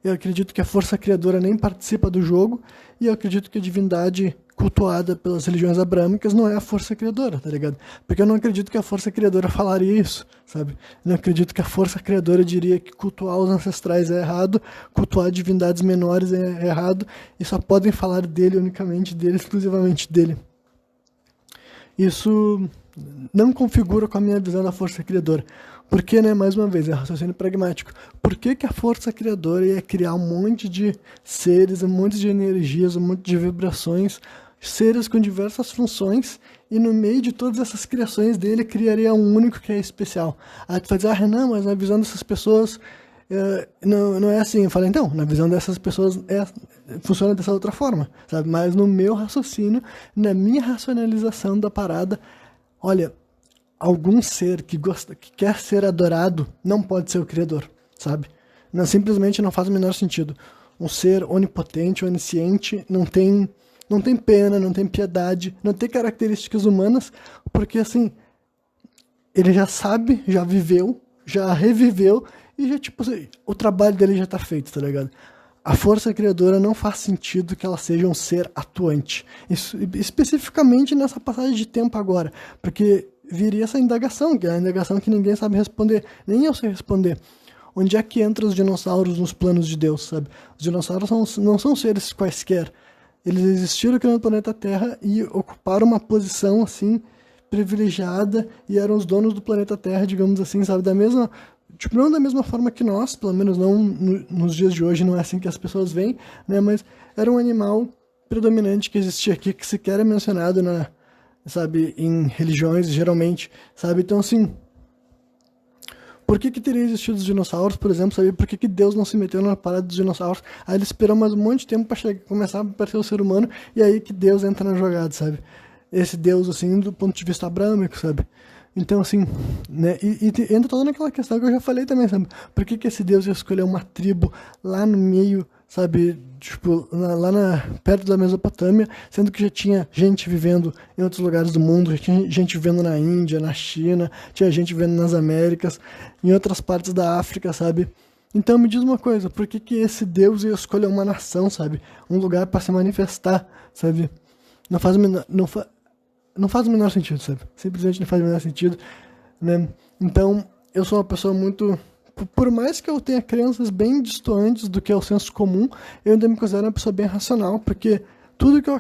Eu acredito que a força criadora nem participa do jogo, e eu acredito que a divindade cultuada pelas religiões abrâmicas não é a força criadora, tá ligado? Porque eu não acredito que a força criadora falaria isso, sabe? Eu não acredito que a força criadora diria que cultuar os ancestrais é errado, cultuar divindades menores é errado, e só podem falar dele, unicamente dele, exclusivamente dele. Isso não configura com a minha visão da força criadora. Porque, né, mais uma vez, é raciocínio pragmático. Por que a força criadora ia criar um monte de seres, um monte de energias, um monte de vibrações, seres com diversas funções, e no meio de todas essas criações dele, criaria um único que é especial? Aí tu vai dizer, ah, não, mas na visão dessas pessoas não é assim. Eu falei, então, na visão dessas pessoas funciona dessa outra forma, sabe? Mas no meu raciocínio, na minha racionalização da parada, olha, algum ser que quer ser adorado não pode ser o criador, sabe? Não, simplesmente não faz o menor sentido. Um ser onipotente, onisciente, não tem pena, não tem piedade, não tem características humanas, porque assim, ele já sabe, já viveu, já reviveu, e já, tipo assim, o trabalho dele já tá feito, tá ligado? A força criadora não faz sentido que ela seja um ser atuante. Isso, especificamente nessa passagem de tempo agora, porque viria essa indagação, que é a indagação que ninguém sabe responder, nem eu sei responder. Onde é que entram os dinossauros nos planos de Deus, sabe? Os dinossauros não são seres quaisquer. Eles existiram aqui no planeta Terra e ocuparam uma posição, assim, privilegiada, e eram os donos do planeta Terra, digamos assim, sabe? Tipo, não da mesma forma que nós, pelo menos não nos dias de hoje, não é assim que as pessoas veem, né? Mas era um animal predominante que existia aqui, que sequer é mencionado sabe, em religiões, geralmente, sabe? Então, assim, por que teria existido os dinossauros, por exemplo, sabe? Por que Deus não se meteu na parada dos dinossauros? Aí ele esperou mais um monte de tempo para começar a aparecer o ser humano, e aí que Deus entra na jogada, sabe? Esse Deus, assim, do ponto de vista abrâmico, sabe? Então, assim, né? E entra toda naquela questão que eu já falei também, sabe? Por que esse Deus ia escolher uma tribo lá no meio, sabe? Tipo, perto da Mesopotâmia, sendo que já tinha gente vivendo em outros lugares do mundo, já tinha gente vivendo na Índia, na China, tinha gente vivendo nas Américas, em outras partes da África, sabe? Então me diz uma coisa, por que esse Deus ia escolher uma nação, sabe? Um lugar para se manifestar, sabe? Não faz o menor sentido, sabe? Simplesmente não faz o menor sentido, né? Então, eu sou uma pessoa muito... Por mais que eu tenha crenças bem distantes do que é o senso comum, eu ainda me considero uma pessoa bem racional, porque tudo que eu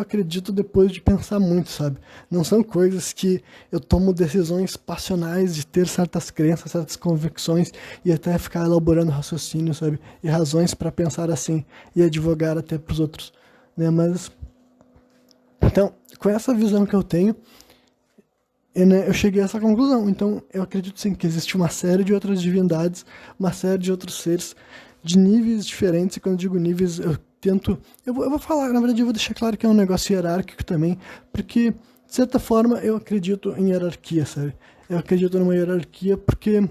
acredito depois de pensar muito, sabe? Não são coisas que eu tomo decisões passionais de ter certas crenças, certas convicções, e até ficar elaborando raciocínio, sabe? E razões para pensar assim, e advogar até pros outros, né? Mas... Então, com essa visão que eu tenho, E, né, eu cheguei a essa conclusão. Então, eu acredito sim que existe uma série de outras divindades, uma série de outros seres de níveis diferentes. E quando eu digo níveis, eu tento. Eu vou falar, na verdade, eu vou deixar claro que é um negócio hierárquico também, porque, de certa forma, eu acredito em hierarquia, sabe? Eu acredito numa hierarquia porque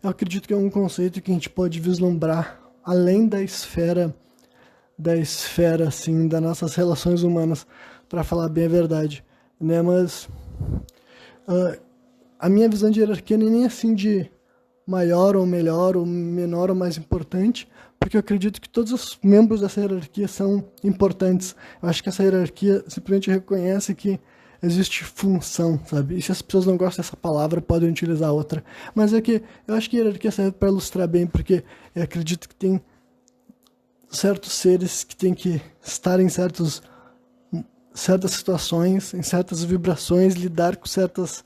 eu acredito que é um conceito que a gente pode vislumbrar além da esfera, assim, das nossas relações humanas, para falar bem a verdade, né? Mas ah, a minha visão de hierarquia não é nem assim de maior ou melhor, ou menor ou mais importante, porque eu acredito que todos os membros dessa hierarquia são importantes. Eu acho que essa hierarquia simplesmente reconhece que existe função, sabe? E se as pessoas não gostam dessa palavra, podem utilizar outra. Mas é que eu acho que a hierarquia serve para ilustrar bem, porque eu acredito que tem certos seres que têm que estar em certas situações, em certas vibrações, lidar com certas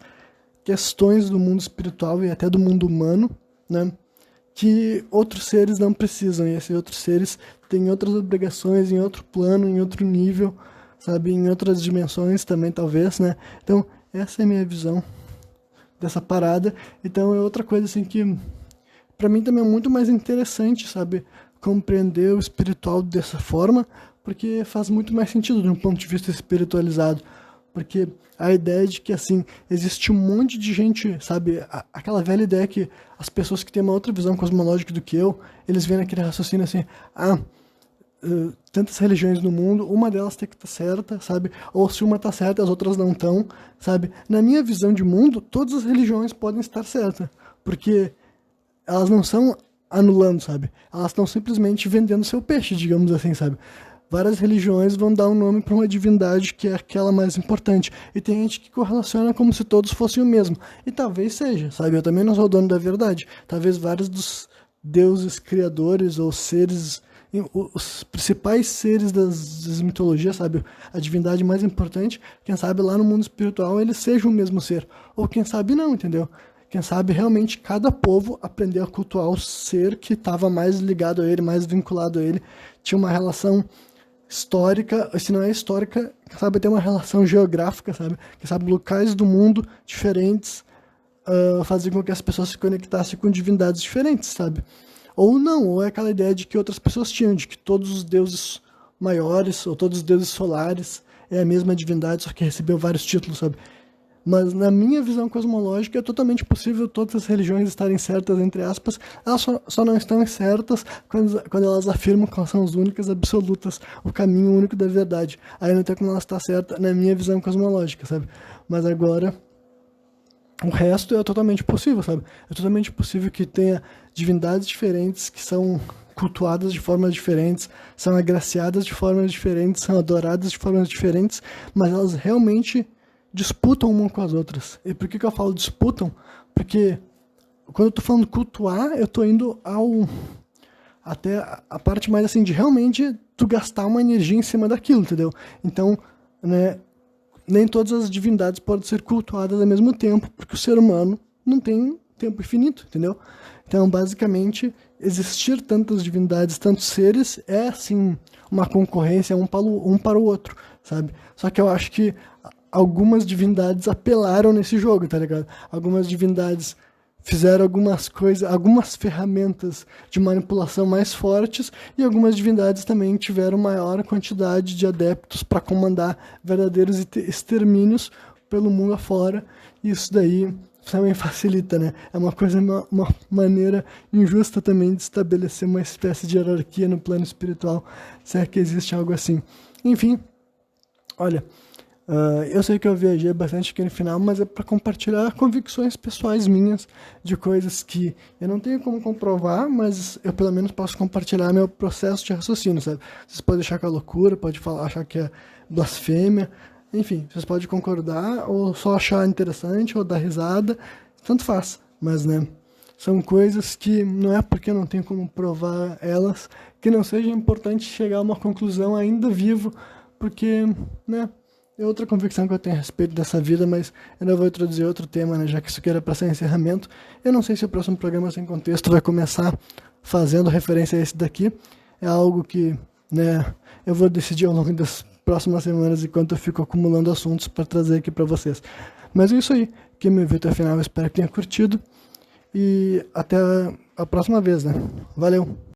questões do mundo espiritual e até do mundo humano, né? Que outros seres não precisam, e esses outros seres têm outras obrigações em outro plano, em outro nível, sabe? Em outras dimensões também, talvez, né? Então, essa é a minha visão dessa parada. Então, é outra coisa, assim, que para mim também é muito mais interessante, sabe? Compreender o espiritual dessa forma, porque faz muito mais sentido de um ponto de vista espiritualizado. Porque a ideia de que, assim, existe um monte de gente, sabe? Aquela velha ideia que as pessoas que têm uma outra visão cosmológica do que eu, eles vêm naquele raciocínio assim, tantas religiões no mundo, uma delas tem que estar certa, sabe? Ou se uma está certa, as outras não estão, sabe? Na minha visão de mundo, todas as religiões podem estar certas, porque elas não são anulando, sabe? Elas estão simplesmente vendendo seu peixe, digamos assim, sabe? Várias religiões vão dar um nome para uma divindade que é aquela mais importante. E tem gente que correlaciona como se todos fossem o mesmo. E talvez seja, sabe? Eu também não sou dono da verdade. Talvez vários dos deuses criadores ou seres, os principais seres das mitologias, sabe? A divindade mais importante, quem sabe lá no mundo espiritual ele seja o mesmo ser. Ou quem sabe não, entendeu? Quem sabe realmente cada povo aprendeu a cultuar o ser que estava mais ligado a ele, mais vinculado a ele, tinha uma relação histórica, se não é histórica, quem sabe ter uma relação geográfica, sabe? Quem sabe locais do mundo diferentes faziam com que as pessoas se conectassem com divindades diferentes, sabe? Ou não, ou é aquela ideia de que outras pessoas tinham, de que todos os deuses maiores, ou todos os deuses solares é a mesma divindade, só que recebeu vários títulos, sabe? Mas na minha visão cosmológica é totalmente possível todas as religiões estarem certas, entre aspas. Elas só não estão certas quando elas afirmam que elas são as únicas absolutas, o caminho único da verdade. Aí não tem como ela estar certa na minha visão cosmológica, sabe? Mas agora o resto é totalmente possível, sabe? É totalmente possível que tenha divindades diferentes que são cultuadas de formas diferentes, são agraciadas de formas diferentes, são adoradas de formas diferentes, mas elas realmente disputam uma com as outras. E por que eu falo disputam? Porque quando eu tô falando cultuar, eu tô indo até a parte mais assim de realmente tu gastar uma energia em cima daquilo, entendeu? Então, né, nem todas as divindades podem ser cultuadas ao mesmo tempo, porque o ser humano não tem tempo infinito, entendeu? Então, basicamente, existir tantas divindades, tantos seres, é assim uma concorrência um para o outro, sabe? Só que eu acho que algumas divindades apelaram nesse jogo, tá ligado? Algumas divindades fizeram algumas coisas, algumas ferramentas de manipulação mais fortes, e algumas divindades também tiveram maior quantidade de adeptos para comandar verdadeiros extermínios pelo mundo afora. E isso daí também facilita, né? É uma coisa, uma maneira injusta também de estabelecer uma espécie de hierarquia no plano espiritual, se é que existe algo assim. Enfim, olha, eu sei que eu viajei bastante aqui no final, mas é para compartilhar convicções pessoais minhas de coisas que eu não tenho como comprovar, mas eu pelo menos posso compartilhar meu processo de raciocínio, sabe? Vocês podem achar que é loucura, pode achar que é blasfêmia, enfim, vocês podem concordar ou só achar interessante ou dar risada, tanto faz, mas né, são coisas que não é porque eu não tenho como provar elas que não seja importante chegar a uma conclusão ainda vivo, porque, né, é outra convicção que eu tenho a respeito dessa vida, mas eu não vou introduzir outro tema, né, já que isso aqui era para ser encerramento. Eu não sei se o próximo programa Sem Contexto vai começar fazendo referência a esse daqui. É algo que, né, eu vou decidir ao longo das próximas semanas enquanto eu fico acumulando assuntos para trazer aqui para vocês. Mas é isso aí. Quem me viu até o final, eu espero que tenha curtido. E até a próxima vez, né? Valeu!